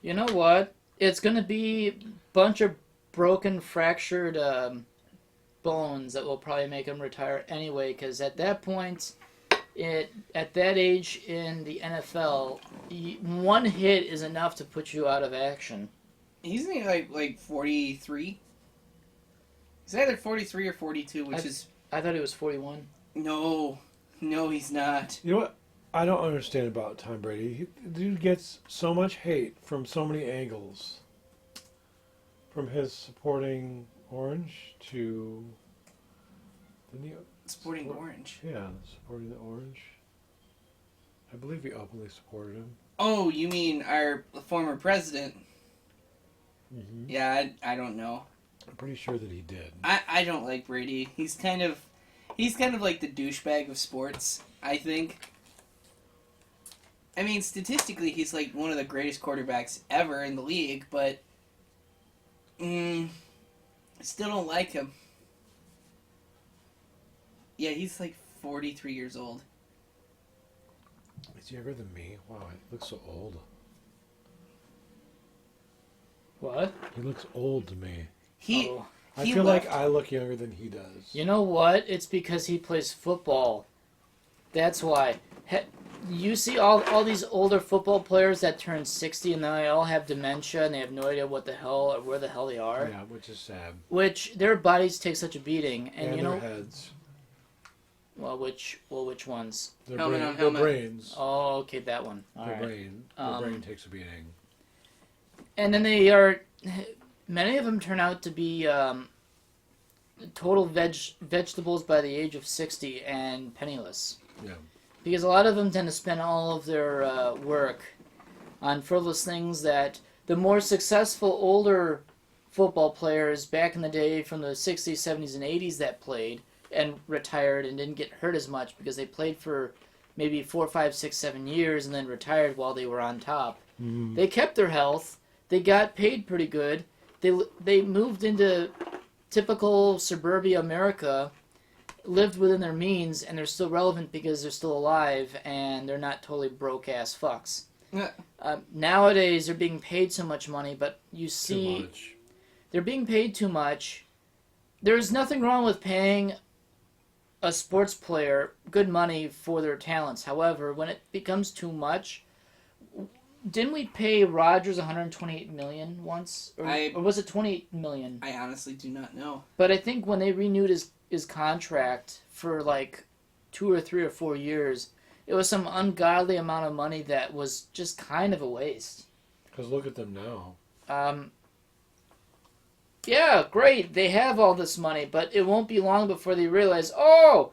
Speaker 1: You know what? It's going to be a bunch of broken, fractured bones that will probably make him retire anyway, because at that point, at that age in the NFL, 1 hit is enough to put you out of action.
Speaker 4: He's like 43. He's either 43 or 42, which is...
Speaker 1: I thought he was 41.
Speaker 4: No, he's not.
Speaker 2: You know what? I don't understand about Tom Brady. The dude gets so much hate from so many angles. From his supporting Orange to...
Speaker 4: Sporting Orange.
Speaker 2: Yeah, supporting the Orange. I believe he openly supported him.
Speaker 4: Oh, you mean our former president?
Speaker 2: Mm-hmm.
Speaker 4: Yeah, I don't know.
Speaker 2: I'm pretty sure that he did.
Speaker 4: I don't like Brady. He's kind of like the douchebag of sports, I think. I mean, statistically, he's like one of the greatest quarterbacks ever in the league, but I still don't like him. Yeah, he's like 43 years old.
Speaker 2: He's younger than me. Wow, he looks so old.
Speaker 1: What?
Speaker 2: He looks old to me. I
Speaker 4: He
Speaker 2: feel
Speaker 4: left.
Speaker 2: like I look younger than he does.
Speaker 1: You know what? It's because he plays football. That's why. You see all these older football players that turn 60 and they all have dementia and they have no idea what the hell or where the hell they are.
Speaker 2: Yeah, which is sad.
Speaker 1: Which their bodies take such a beating, and you
Speaker 2: their
Speaker 1: know.
Speaker 2: heads.
Speaker 1: Which ones?
Speaker 2: Their,
Speaker 4: Helmet on
Speaker 2: their
Speaker 4: helmet.
Speaker 2: brains.
Speaker 1: Oh, okay, that one. All
Speaker 2: Their
Speaker 1: right.
Speaker 2: brain. Their brain takes a beating.
Speaker 1: And then they are. Many of them turn out to be total vegetables by the age of 60 and penniless.
Speaker 2: Yeah.
Speaker 1: Because a lot of them tend to spend all of their work on frivolous things that the more successful older football players back in the day from the 60s, 70s, and 80s that played and retired and didn't get hurt as much because they played for maybe 4, 5, 6, 7 years and then retired while they were on top.
Speaker 2: Mm-hmm.
Speaker 1: They kept their health. They got paid pretty good. They moved into typical suburbia America, lived within their means, and they're still relevant because they're still alive and they're not totally broke-ass fucks.
Speaker 4: Yeah.
Speaker 1: Nowadays, they're being paid so much money, but you
Speaker 2: Too
Speaker 1: see,
Speaker 2: much.
Speaker 1: they're being paid too much. There's nothing wrong with paying a sports player good money for their talents. However, when it becomes too much, didn't we pay Rodgers 128 million once, or was it 28 million?
Speaker 4: I honestly do not know.
Speaker 1: But I think when they renewed his contract for like 2 or 3 or 4 years, it was some ungodly amount of money that was just kind of a waste.
Speaker 2: Because look at them now.
Speaker 1: Yeah, great. They have all this money, but it won't be long before they realize, oh!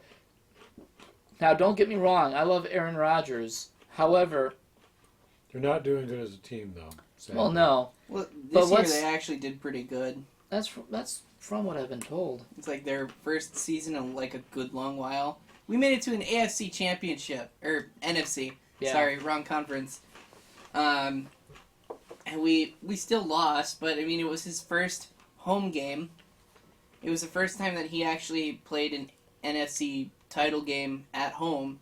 Speaker 1: Now, don't get me wrong. I love Aaron Rodgers. However...
Speaker 2: They're not doing good as a team, though. Sadly.
Speaker 1: Well, no.
Speaker 4: Well,
Speaker 1: But
Speaker 4: this year
Speaker 1: what's-
Speaker 4: they actually did pretty good.
Speaker 1: That's from what I've been told.
Speaker 4: It's like their first season in like a good long while. We made it to an AFC championship, or NFC.
Speaker 1: Yeah.
Speaker 4: Sorry, wrong conference. And we still lost, but I mean it was his first home game. It was the first time that he actually played an NFC title game at home.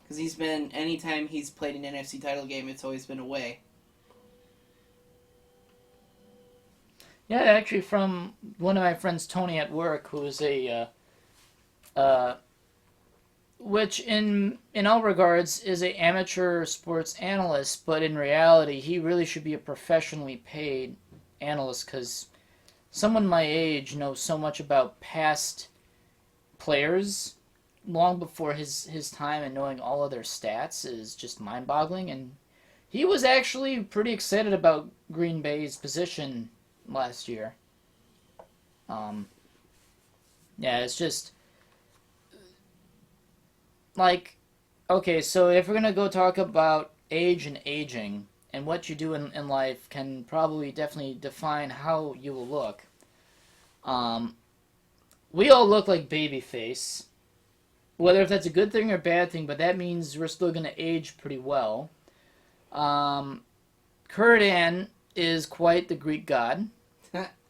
Speaker 4: Because anytime he's played an NFC title game, it's always been away.
Speaker 1: Yeah, actually, from one of my friends, Tony, at work, who is which in all regards is a amateur sports analyst, but in reality, he really should be a professionally paid analyst, because someone my age knows so much about past players long before his time, and knowing all of their stats is just mind-boggling. And he was actually pretty excited about Green Bay's position last year. Yeah, it's just like, okay, so if we're gonna go talk about age and aging, and what you do in life can probably definitely define how you will look. We all look like Babyface. Whether if that's a good thing or a bad thing, but that means we're still going to age pretty well. Kurdan is quite the Greek god,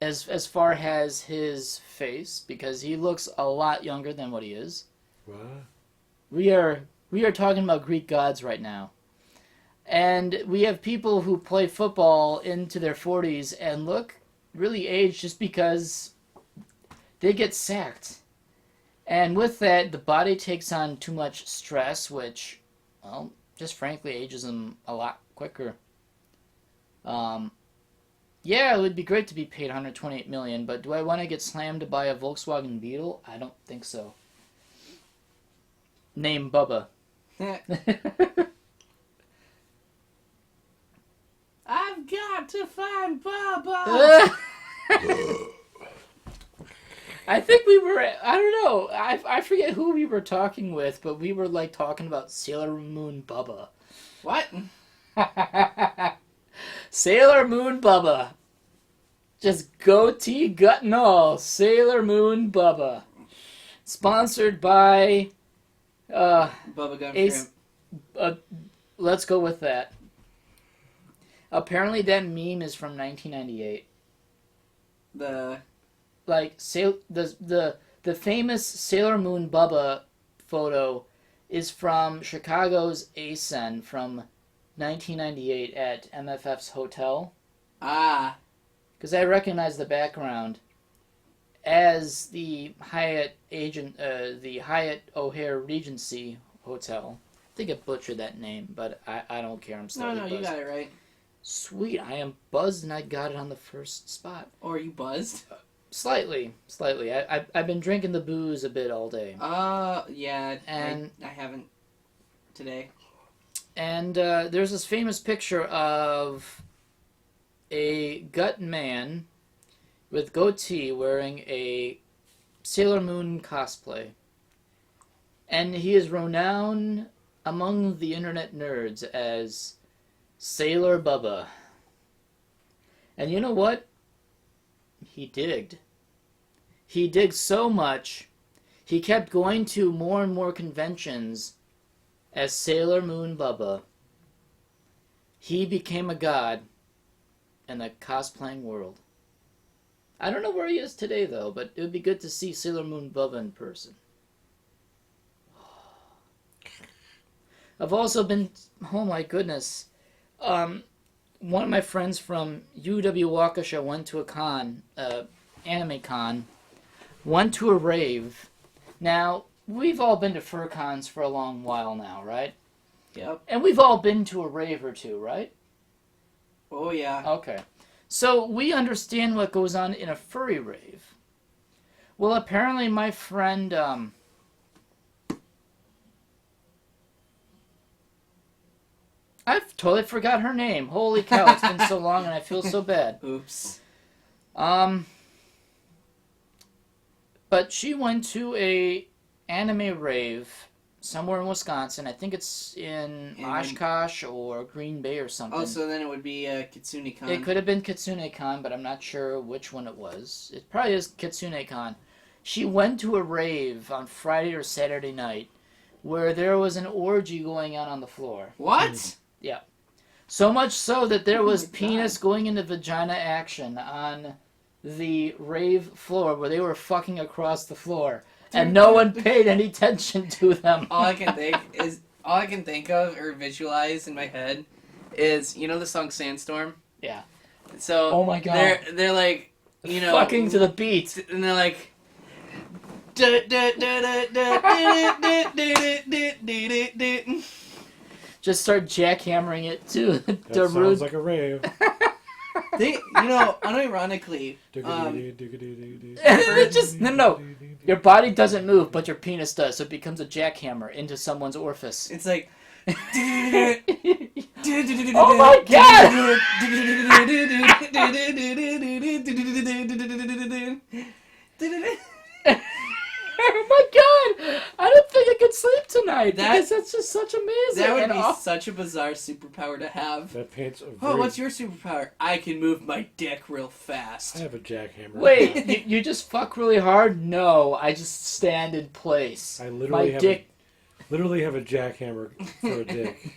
Speaker 1: as far as his face, because he looks a lot younger than what he is.
Speaker 2: What?
Speaker 1: We are talking about Greek gods right now. And we have people who play football into their 40s and look really aged just because they get sacked. And with that, the body takes on too much stress, which, well, just frankly ages them a lot quicker. Yeah, it would be great to be paid $128 million, but do I want to get slammed to buy a Volkswagen Beetle? I don't think so. Name Bubba.
Speaker 4: I've got to find Bubba!
Speaker 1: I think we were, I don't know, I forget who we were talking with, but we were like talking about Sailor Moon Bubba.
Speaker 4: What?
Speaker 1: Sailor Moon Bubba. Just goatee, gut and all. Sailor Moon Bubba. Sponsored by
Speaker 4: Bubba Gum
Speaker 1: Ace.
Speaker 4: Shrimp.
Speaker 1: Let's go with that. Apparently that meme is from 1998. Like the famous Sailor Moon Bubba photo is from Chicago's ASEN from 1998 at MFF's hotel.
Speaker 4: Ah.
Speaker 1: Because I recognize the background as the Hyatt O'Hare Regency Hotel. I think I butchered that name, but I don't care. I'm slightly buzzed.
Speaker 4: You got it right.
Speaker 1: Sweet, I am buzzed and I got it on the first spot.
Speaker 4: Or you buzzed?
Speaker 1: Slightly. I've been drinking the booze a bit all day.
Speaker 4: Yeah,
Speaker 1: and
Speaker 4: I haven't today.
Speaker 1: And there's this famous picture of a gut man with goatee wearing a Sailor Moon cosplay. And he is renowned among the internet nerds as Sailor Bubba. And you know what? He digged. He digged so much, he kept going to more and more conventions as Sailor Moon Bubba. He became a god in the cosplaying world. I don't know where he is today, though, but it would be good to see Sailor Moon Bubba in person. I've also been, oh my goodness, one of my friends from UW Waukesha went to a con, anime con, went to a rave. Now, we've all been to fur cons for a long while now, right?
Speaker 4: Yep.
Speaker 1: And we've all been to a rave or two, right?
Speaker 4: Oh, yeah.
Speaker 1: Okay. So we understand what goes on in a furry rave. Well, apparently my friend, I've totally forgot her name. Holy cow, it's been so long and I feel so bad.
Speaker 4: Oops.
Speaker 1: But she went to a anime rave somewhere in Wisconsin. I think it's in Oshkosh or Green Bay or something.
Speaker 4: Oh, so then it would be Kitsune-con.
Speaker 1: It could have been Kitsune-con, but I'm not sure which one it was. It probably is Kitsune-con. She went to a rave on Friday or Saturday night where there was an orgy going on the floor.
Speaker 4: What?
Speaker 1: Yeah. So much so that there was
Speaker 4: my
Speaker 1: penis going into vagina action on the rave floor where they were fucking across the floor. And no one paid any attention to them.
Speaker 4: All I can think of or visualize in my head is, you know the song Sandstorm?
Speaker 1: Yeah.
Speaker 4: So
Speaker 1: Oh my God.
Speaker 4: they're like, you know,
Speaker 1: fucking to the beat.
Speaker 4: and they're like
Speaker 1: Just start jackhammering it to
Speaker 2: That
Speaker 1: the
Speaker 2: sounds
Speaker 1: root.
Speaker 2: like a rave.
Speaker 4: they, you know, unironically,
Speaker 1: It just no. Your body doesn't move, but your penis does, so it becomes a jackhammer into someone's orifice.
Speaker 4: it's like
Speaker 1: Oh my God! Oh my God! I don't think I could sleep tonight because that's just such amazing.
Speaker 4: That would
Speaker 1: and
Speaker 4: be such a bizarre superpower to have.
Speaker 2: That paints a
Speaker 4: Oh, what's your superpower? I can move my dick real fast.
Speaker 2: I have a jackhammer.
Speaker 1: Wait, you just fuck really hard? No, I just stand in place.
Speaker 2: I literally
Speaker 1: My
Speaker 2: have
Speaker 1: dick.
Speaker 2: literally have a jackhammer for a dick.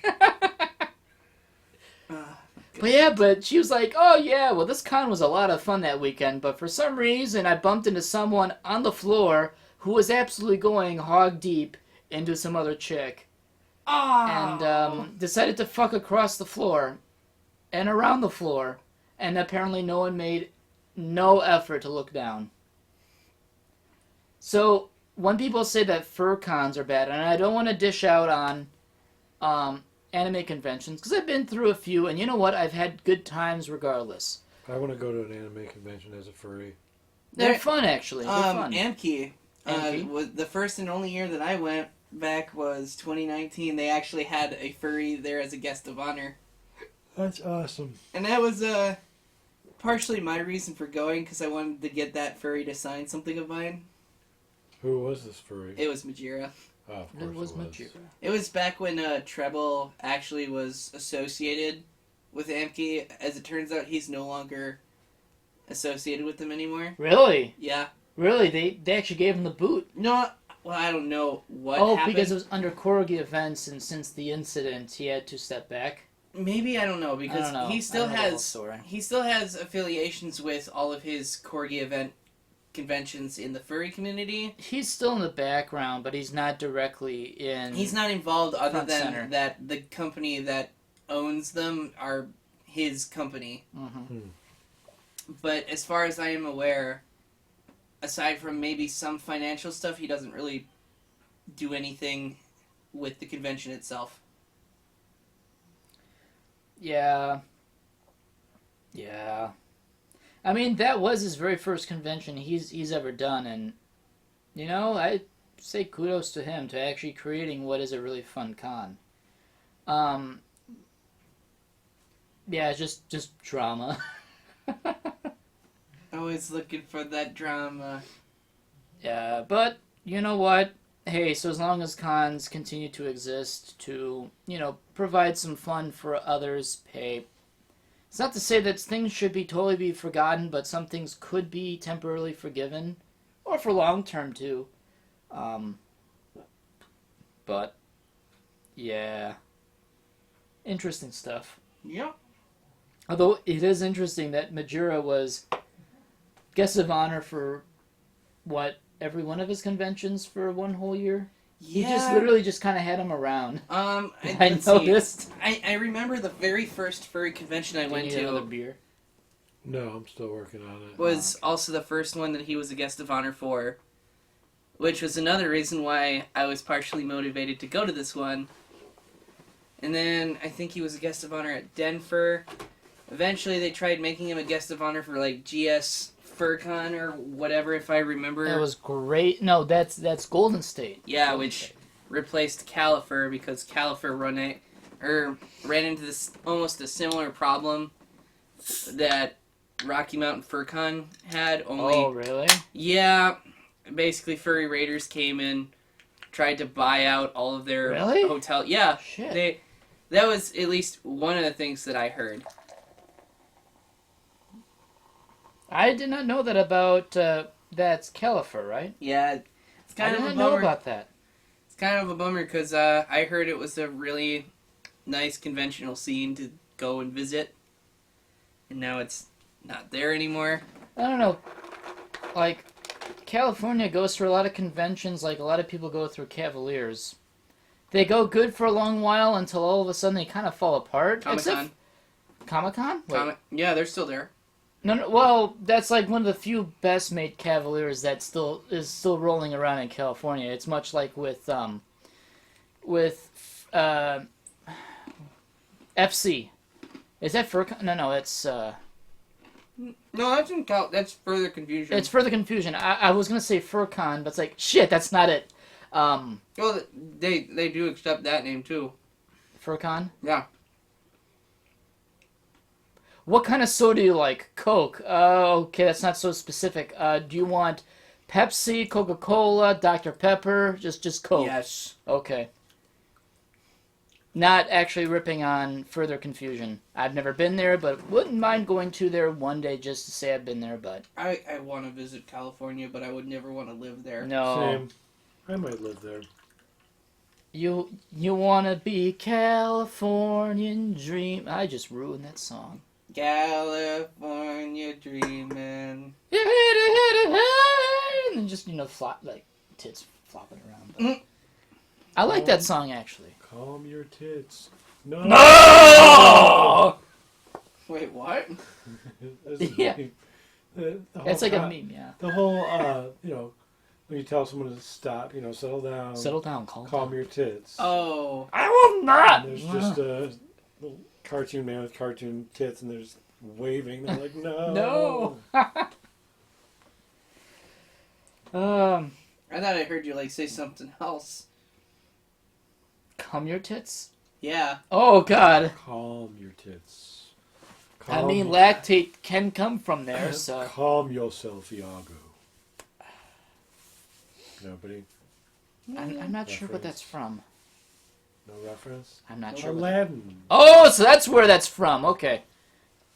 Speaker 1: But she was like, oh yeah, well this con was a lot of fun that weekend, but for some reason I bumped into someone on the floor who was absolutely going hog deep into some other chick. And decided to fuck across the floor and around the floor, and apparently no one made no effort to look down. So when people say that fur cons are bad, and I don't want to dish out on anime conventions, because I've been through a few, and you know what? I've had good times regardless.
Speaker 2: I want to go to an anime convention as a furry.
Speaker 1: They're fun, actually. They're fun.
Speaker 4: Amki.
Speaker 1: Amki?
Speaker 4: Was the first and only year that I went back was 2019. They actually had a furry there as a guest of honor.
Speaker 2: That's awesome.
Speaker 4: And that was partially my reason for going, because I wanted to get that furry to sign something of mine.
Speaker 2: Who was this furry?
Speaker 4: It was Majira.
Speaker 2: Oh, of course
Speaker 1: It was
Speaker 2: it
Speaker 1: Majira.
Speaker 4: It was back when Treble actually was associated with Amki. As it turns out, he's no longer associated with them anymore.
Speaker 1: Really?
Speaker 4: Yeah.
Speaker 1: Really? They actually gave him the boot?
Speaker 4: No, well, I don't know what
Speaker 1: Oh,
Speaker 4: happened.
Speaker 1: because it was under Corgi events, and since the incident, he had to step back.
Speaker 4: Maybe, I don't know,
Speaker 1: I
Speaker 4: because
Speaker 1: don't know.
Speaker 4: he still
Speaker 1: I don't know the whole
Speaker 4: has
Speaker 1: story.
Speaker 4: he still has affiliations with all of his Corgi event conventions in the furry community.
Speaker 1: He's still in the background, but he's not directly in.
Speaker 4: He's not involved other
Speaker 1: Front
Speaker 4: than
Speaker 1: center.
Speaker 4: that the company that owns them are his company.
Speaker 1: Mhm.
Speaker 4: But as far as I am aware, aside from maybe some financial stuff, he doesn't really do anything with the convention itself.
Speaker 1: Yeah. Yeah. I mean, that was his very first convention he's ever done, and you know, I say kudos to him to actually creating what is a really fun con. Yeah, just drama.
Speaker 4: Always looking for that drama.
Speaker 1: Yeah, but you know what? Hey, so as long as cons continue to exist to, you know, provide some fun for others, hey, it's not to say that things should be totally be forgotten, but some things could be temporarily forgiven, or for long term too. But yeah, interesting stuff.
Speaker 4: Yep.
Speaker 1: Although it is interesting that Majira was guest of honor for what, every one of his conventions for one whole year. He just literally just kind of had him around.
Speaker 4: I
Speaker 1: I noticed.
Speaker 4: I remember the very first furry convention I went
Speaker 1: Another
Speaker 4: to
Speaker 1: beer.
Speaker 2: No, I'm still working on it.
Speaker 4: was also the first one that he was a guest of honor for, which was another reason why I was partially motivated to go to this one. And then I think he was a guest of honor at Denver. Eventually, they tried making him a guest of honor for like GS FurCon or whatever, if I remember.
Speaker 1: That was great. No, that's Golden State.
Speaker 4: Yeah,
Speaker 1: Golden
Speaker 4: which
Speaker 1: State.
Speaker 4: replaced Califer because Califer ran into this almost a similar problem that Rocky Mountain FurCon had. Only,
Speaker 1: Oh, really?
Speaker 4: yeah, basically furry raiders came in, tried to buy out all of their
Speaker 1: Really?
Speaker 4: hotel. Yeah,
Speaker 1: Shit.
Speaker 4: that was at least one of the things that I heard.
Speaker 1: I did not know that about that's Califer, right?
Speaker 4: Yeah, it's
Speaker 1: I
Speaker 4: kind
Speaker 1: did
Speaker 4: of a
Speaker 1: not know
Speaker 4: bummer.
Speaker 1: about that.
Speaker 4: It's kind of a bummer because I heard it was a really nice conventional scene to go and visit, and now it's not there anymore.
Speaker 1: I don't know. Like, California goes through a lot of conventions, like a lot of people go through Cavaliers. They go good for a long while until all of a sudden they kind of fall apart.
Speaker 4: Comic-Con.
Speaker 1: Comic-Con? Wait.
Speaker 4: Yeah, they're still there.
Speaker 1: No, well, that's like one of the few best-made Cavaliers that is still rolling around in California. It's much like with FC. Is that FurCon? No, it's
Speaker 4: No, that's further confusion.
Speaker 1: it's further confusion. I was gonna say FurCon, but it's like shit. That's not it.
Speaker 4: Well, they do accept that name too.
Speaker 1: FurCon.
Speaker 4: Yeah.
Speaker 1: What kind of soda do you like? Coke. Okay, that's not so specific. Do you want Pepsi, Coca-Cola, Dr. Pepper? Just Coke.
Speaker 4: Yes.
Speaker 1: Okay. Not actually ripping on further confusion. I've never been there, but wouldn't mind going to there one day just to say I've been there, but...
Speaker 4: I want to visit California, but I would never want to live there.
Speaker 1: No.
Speaker 2: Same. I might live there.
Speaker 1: You want to be Californian dream... I just ruined that song.
Speaker 4: California dreaming.
Speaker 1: And then just, flop, like, tits flopping around. But I like that song, actually.
Speaker 2: Calm your tits. No!
Speaker 1: No!
Speaker 4: Wait, what?
Speaker 1: Yeah.
Speaker 2: The whole
Speaker 1: It's like a meme, yeah.
Speaker 2: The whole, when you tell someone to stop, settle down.
Speaker 1: Settle down,
Speaker 2: Calm your tits.
Speaker 4: Oh.
Speaker 1: I will not!
Speaker 2: And there's just a little cartoon man with cartoon tits, and they're just waving. They're like, no.
Speaker 1: No!
Speaker 4: I thought I heard you, say something else.
Speaker 1: Calm your tits?
Speaker 4: Yeah.
Speaker 1: Oh, God.
Speaker 2: Calm your tits.
Speaker 1: Lactate can come from there, so...
Speaker 2: Calm yourself, Iago. Nobody?
Speaker 1: I'm not sure what that's from.
Speaker 2: No reference?
Speaker 1: I'm not sure.
Speaker 2: Aladdin.
Speaker 1: Oh, so that's where that's from. Okay.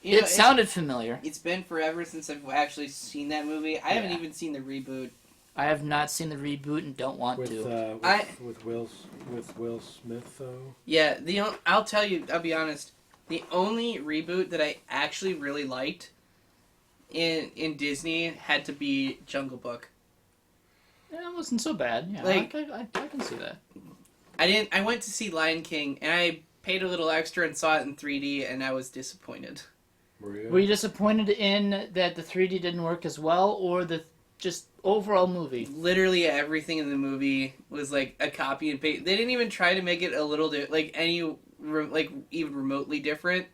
Speaker 4: You know,
Speaker 1: It sounded familiar.
Speaker 4: It's been forever since I've actually seen that movie. I haven't
Speaker 1: Yeah.
Speaker 4: even seen the reboot.
Speaker 1: I have not seen the reboot and don't want
Speaker 2: With,
Speaker 1: to.
Speaker 2: with Will Smith, though.
Speaker 4: Yeah, I'll tell you, I'll be honest. The only reboot that I actually really liked in Disney had to be Jungle Book.
Speaker 1: Yeah, it wasn't so bad. Yeah,
Speaker 4: Like-
Speaker 1: I can see that.
Speaker 4: I went to see Lion King, and I paid a little extra and saw it in 3D, and I was disappointed.
Speaker 2: Were you?
Speaker 1: Were you disappointed in that the 3D didn't work as well, or the just overall movie?
Speaker 4: Literally everything in the movie was like a copy and paste. They didn't even try to make it a little even remotely different,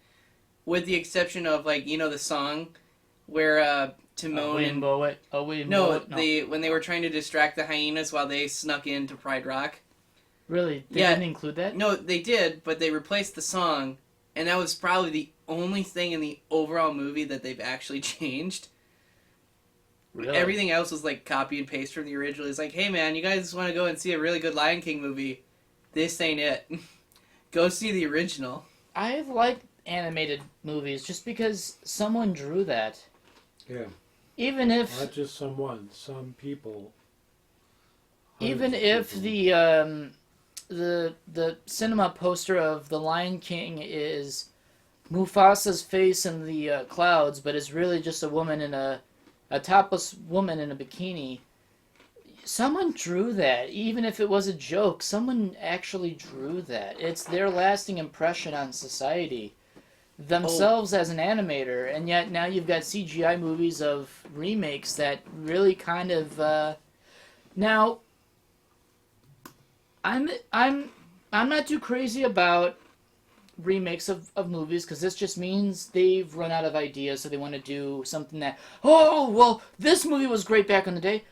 Speaker 4: with the exception of the song where Timon and when they were trying to distract the hyenas while they snuck into Pride Rock.
Speaker 1: Really? They
Speaker 4: Yeah.
Speaker 1: didn't include that?
Speaker 4: No, they did, but they replaced the song, and that was probably the only thing in the overall movie that they've actually changed.
Speaker 1: Really?
Speaker 4: Everything else was copy and paste from the original. It's like, hey man, you guys want to go and see a really good Lion King movie? This ain't it. Go see the original.
Speaker 1: I like animated movies just because someone drew that.
Speaker 2: Yeah.
Speaker 1: Even if
Speaker 2: Not just someone, some people.
Speaker 1: Even
Speaker 2: Hundreds
Speaker 1: if
Speaker 2: of people.
Speaker 1: the cinema poster of The Lion King is Mufasa's face in the clouds, but it's really just a woman in a topless woman in a bikini, Someone drew that. Even if it was a joke, someone actually drew that. It's their lasting impression on society. Themselves as an animator, and yet now you've got CGI movies of remakes that really kind of... Now, I'm not too crazy about remakes of movies, because this just means they've run out of ideas, so they want to do something that, oh, well, this movie was great back in the day.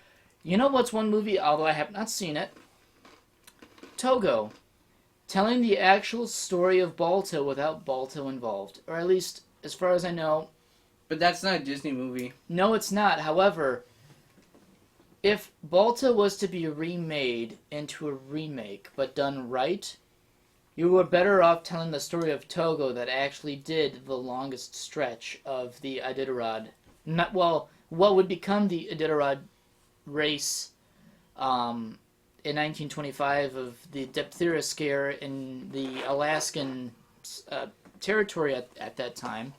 Speaker 1: You know what's one movie, although I have not seen it? Togo. Telling the actual story of Balto without Balto involved. Or at least, as far as I know...
Speaker 4: But that's not a Disney movie.
Speaker 1: No, it's not. However, if Balto was to be remade into a remake, but done right... You were better off telling the story of Togo that actually did the longest stretch of the Iditarod. What would become the Iditarod race in 1925 of the diphtheria scare in the Alaskan territory at that time.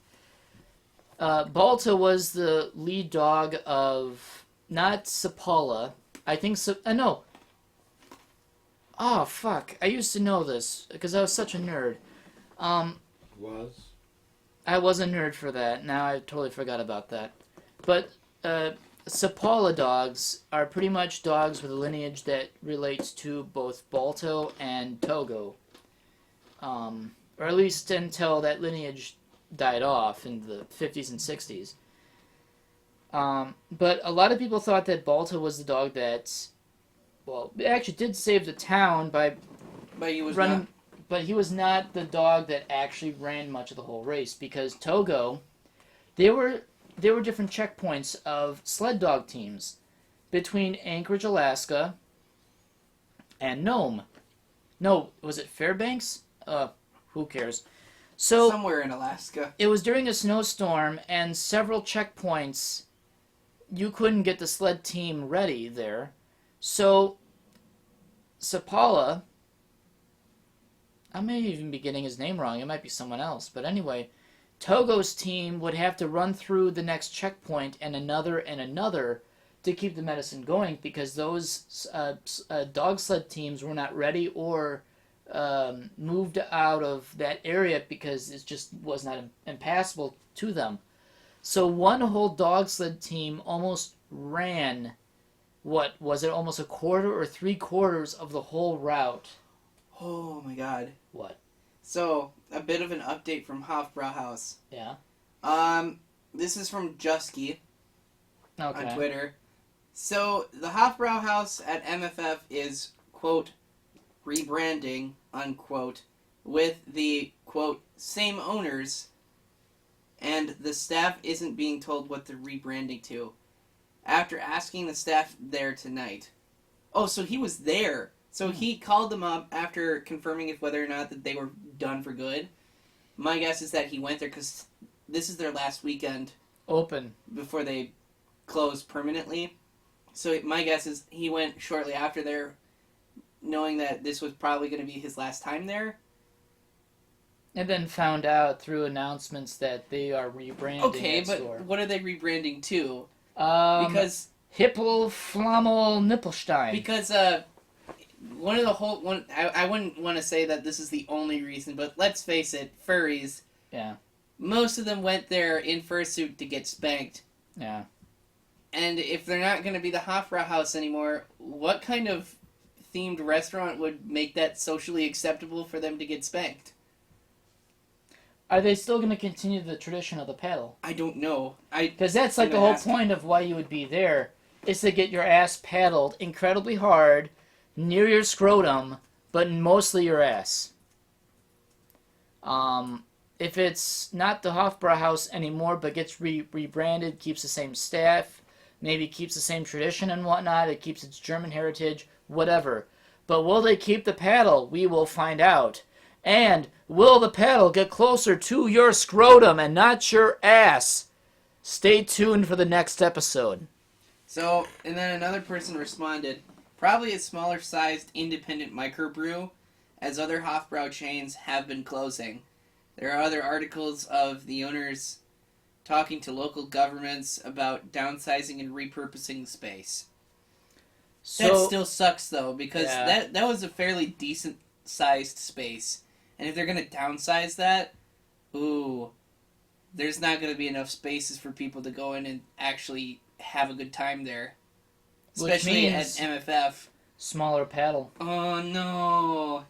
Speaker 1: Balto was the lead dog of, not Sapala, I think, no. Oh, fuck. I used to know this, because I was such a nerd. I was a nerd for that. Now I totally forgot about that. But, Sapala dogs are pretty much dogs with a lineage that relates to both Balto and Togo. Or at least until that lineage died off in the 50s and 60s. But a lot of people thought that Balto was the dog that... Well, it actually did save the town by running, but he was not the dog that actually ran much of the whole race, because Togo, there were different checkpoints of sled dog teams between Anchorage, Alaska, and Nome. No, was it Fairbanks? Who cares? So
Speaker 4: somewhere in Alaska.
Speaker 1: It was during a snowstorm, and several checkpoints, you couldn't get the sled team ready there. So, Sapala, I may even be getting his name wrong, it might be someone else, but anyway, Togo's team would have to run through the next checkpoint and another to keep the medicine going, because those dog sled teams were not ready or moved out of that area because it just was not impassable to them. So one whole dog sled team almost ran... What was it? Almost a quarter or 3/4 of the whole route.
Speaker 4: Oh my god.
Speaker 1: What?
Speaker 4: So, a bit of an update from Hofbrauhaus.
Speaker 1: Yeah.
Speaker 4: This is from Jusky
Speaker 1: on
Speaker 4: Twitter. So, the Hofbrauhaus at MFF is, quote, rebranding, unquote, with the, quote, same owners, and the staff isn't being told what they're rebranding to. After asking the staff there tonight. Oh, so he was there. So he called them up after confirming if whether or not that they were done for good. My guess is that he went there because this is their last weekend.
Speaker 1: Open.
Speaker 4: Before they close permanently. So my guess is he went shortly after there, knowing that this was probably going to be his last time there.
Speaker 1: And then found out through announcements that they are rebranding.
Speaker 4: Okay, but what are they rebranding to?
Speaker 1: Because Hippel Flammel Nippelstein.
Speaker 4: Because one of the whole I wouldn't want to say that this is the only reason, but let's face it, furries.
Speaker 1: Yeah.
Speaker 4: Most of them went there in fursuit to get spanked.
Speaker 1: Yeah.
Speaker 4: And if they're not going to be the Hofbrauhaus anymore, what kind of themed restaurant would make that socially acceptable for them to get spanked?
Speaker 1: Are they still going to continue the tradition of the paddle?
Speaker 4: I don't know.
Speaker 1: Because that's like the whole point of why you would be there, is to get your ass paddled incredibly hard, near your scrotum, but mostly your ass. If it's not the Hofbrauhaus anymore, but gets rebranded, keeps the same staff, maybe keeps the same tradition and whatnot, it keeps its German heritage, whatever. But will they keep the paddle? We will find out. And will the paddle get closer to your scrotum and not your ass? Stay tuned for the next episode.
Speaker 4: So, and then another person responded, probably a smaller sized independent microbrew, as other Hofbrau chains have been closing. There are other articles of the owners talking to local governments about downsizing and repurposing space.
Speaker 1: So
Speaker 3: That still sucks though, because
Speaker 1: Yeah.
Speaker 3: that was a fairly decent sized space, and if they're gonna downsize that, ooh, there's not gonna be enough spaces for people to go in and actually have a good time there,
Speaker 1: Which
Speaker 3: especially
Speaker 1: means-
Speaker 3: at MFF.
Speaker 1: smaller paddle.
Speaker 3: Oh no,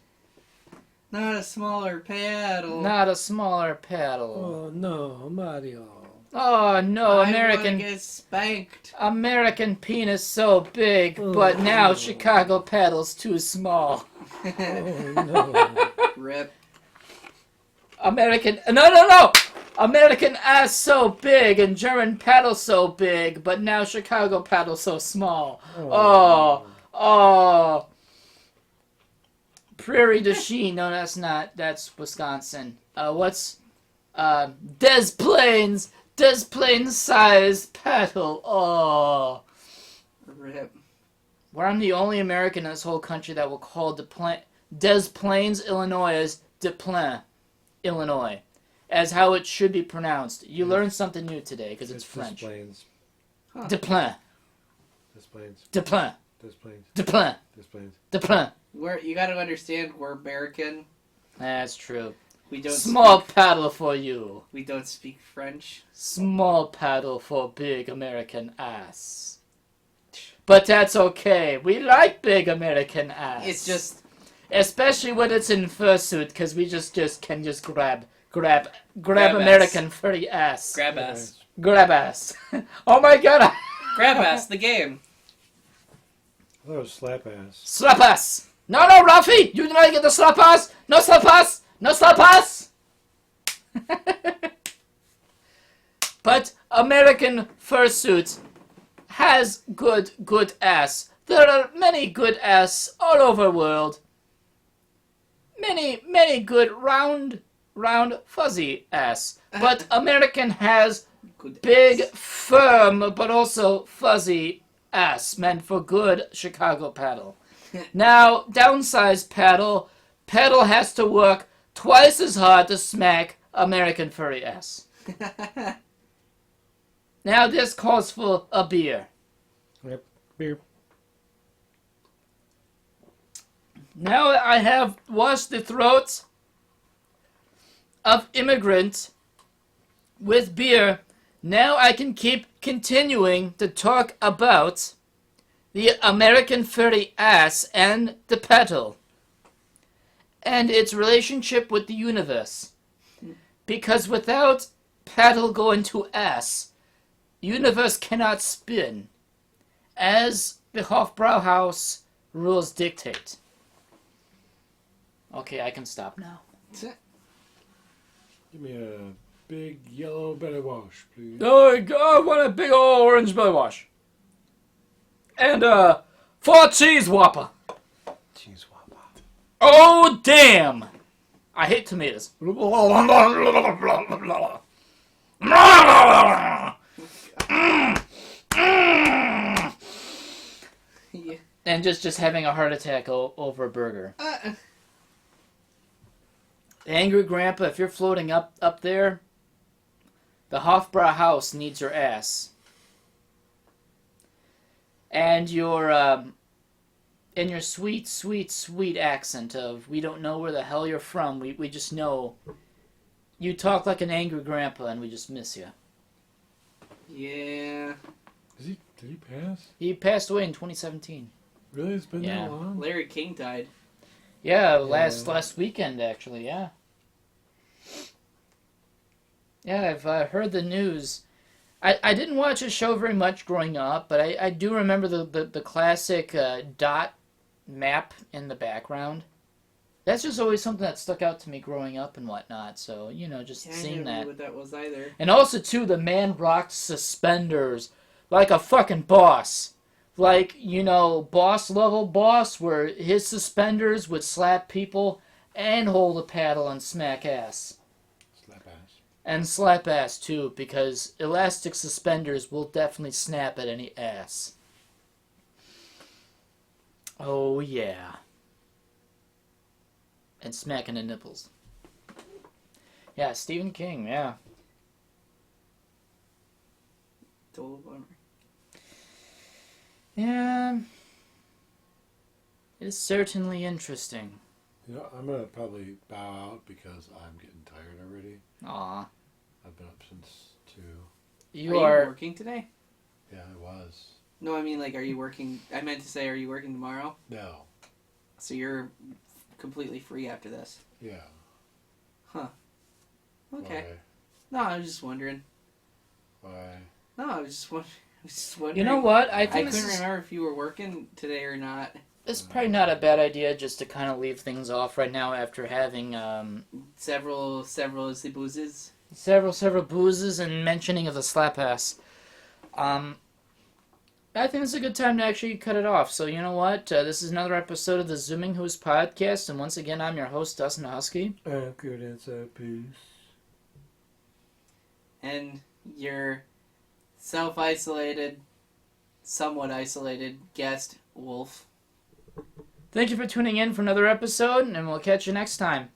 Speaker 3: not a smaller paddle.
Speaker 1: Not a smaller paddle.
Speaker 2: Oh no, Mario.
Speaker 1: Oh no,
Speaker 3: I wanna
Speaker 1: American
Speaker 3: get spanked.
Speaker 1: American penis so big, but now Chicago paddle's too small.
Speaker 2: Oh no.
Speaker 3: Rip.
Speaker 1: American no! American ass so big and German paddle so big, but now Chicago paddle so small. Oh. Prairie du Chien. No, that's not. That's Wisconsin. What's Des Plaines sized paddle. Oh.
Speaker 3: Rip.
Speaker 1: Where I'm the only American in this whole country that will call Des Plaines, Illinois as Des Plaines, Illinois, as how it should be pronounced. You learned something new today because it's French.
Speaker 2: Displays.
Speaker 1: Des Plaines,
Speaker 2: Displays.
Speaker 1: Des Plaines,
Speaker 2: Displays.
Speaker 1: Des Plaines,
Speaker 2: Displays.
Speaker 1: Des Plaines.
Speaker 3: You got to understand, we're American.
Speaker 1: That's true.
Speaker 3: We don't
Speaker 1: Small paddle for you.
Speaker 3: We don't speak French.
Speaker 1: Small paddle for big American ass. But that's okay. We like big American ass.
Speaker 3: It's just
Speaker 1: especially when it's in fursuit, because we just can grab
Speaker 3: Grab
Speaker 1: American furry ass.
Speaker 3: grab ass.
Speaker 1: Grab ass. Oh my god.
Speaker 3: Grab ass, the game.
Speaker 2: I thought it was slap ass.
Speaker 1: Slap ass. No, Ralphie. You do not get the slap ass. No slap ass. No slap ass. But American fursuit has good ass. There are many good ass all over the world. Many good round fuzzy ass. But American has
Speaker 3: Good
Speaker 1: big,
Speaker 3: ass.
Speaker 1: firm, but also fuzzy ass meant for good Chicago paddle. Now, downsized paddle has to work twice as hard to smack American furry ass. Now this calls for a beer.
Speaker 2: Yep. Beer.
Speaker 1: Now I have washed the throats of immigrants with beer. Now I can keep continuing to talk about the American furry ass and the paddle and its relationship with the universe. Because without paddle going to ass, universe cannot spin, as the Hofbrauhaus rules dictate. Okay, I can stop now.
Speaker 2: Give me a big yellow belly wash, please.
Speaker 1: Oh, I want a big old orange belly wash. And 4 cheese whopper.
Speaker 2: Cheese whopper.
Speaker 1: Oh, damn! I hate tomatoes.
Speaker 3: Yeah.
Speaker 1: And just having a heart attack over a burger. Angry Grandpa, if you're floating up there, the Hofbrauhaus needs your ass. And your sweet accent of, we don't know where the hell you're from, we just know you talk like an angry grandpa and we just miss you.
Speaker 3: Yeah.
Speaker 2: Did he pass?
Speaker 1: He passed away in 2017.
Speaker 2: Really? It's been
Speaker 1: Yeah.
Speaker 2: that long?
Speaker 3: Larry King died.
Speaker 1: Yeah, last weekend actually, yeah. Yeah, I've heard the news. I didn't watch his show very much growing up, but I do remember the classic dot map in the background. That's just always something that stuck out to me growing up and whatnot. So, just
Speaker 3: Yeah, I
Speaker 1: seeing
Speaker 3: never
Speaker 1: that.
Speaker 3: knew what that was either.
Speaker 1: And also, too, the man rocked suspenders like a fucking boss. Like, boss level boss, where his suspenders would slap people and hold a paddle and smack ass.
Speaker 2: Slap ass.
Speaker 1: And slap ass, too, because elastic suspenders will definitely snap at any ass. Oh, yeah. And smacking the nipples. Yeah, Stephen King, yeah.
Speaker 3: Total bummer.
Speaker 1: Yeah. It is certainly interesting.
Speaker 2: You know, I'm gonna probably bow out because I'm getting tired already.
Speaker 1: Aw.
Speaker 2: I've been up since 2.
Speaker 1: You
Speaker 4: are
Speaker 1: are...
Speaker 4: you working today?
Speaker 2: Yeah, I was.
Speaker 4: No, I mean, like, are you working? I meant to say, are you working tomorrow?
Speaker 2: No.
Speaker 4: So you're completely free after this.
Speaker 2: Yeah.
Speaker 4: Okay. No, I was just wondering.
Speaker 2: Why?
Speaker 4: No, I was just wondering.
Speaker 1: You know what? I
Speaker 4: I
Speaker 1: think
Speaker 4: couldn't remember if you were working today or not.
Speaker 1: it's probably not a bad idea just to kind of leave things off right now after having
Speaker 4: Several boozes.
Speaker 1: several boozes and mentioning of the slap ass. I think it's a good time to actually cut it off. So you know what? This is another episode of the Zooming Hoos podcast, and once again, I'm your host, Dustin DaHusky.
Speaker 2: Good inside piece.
Speaker 4: And your self-isolated, somewhat isolated guest, Wolf.
Speaker 1: Thank you for tuning in for another episode, and we'll catch you next time.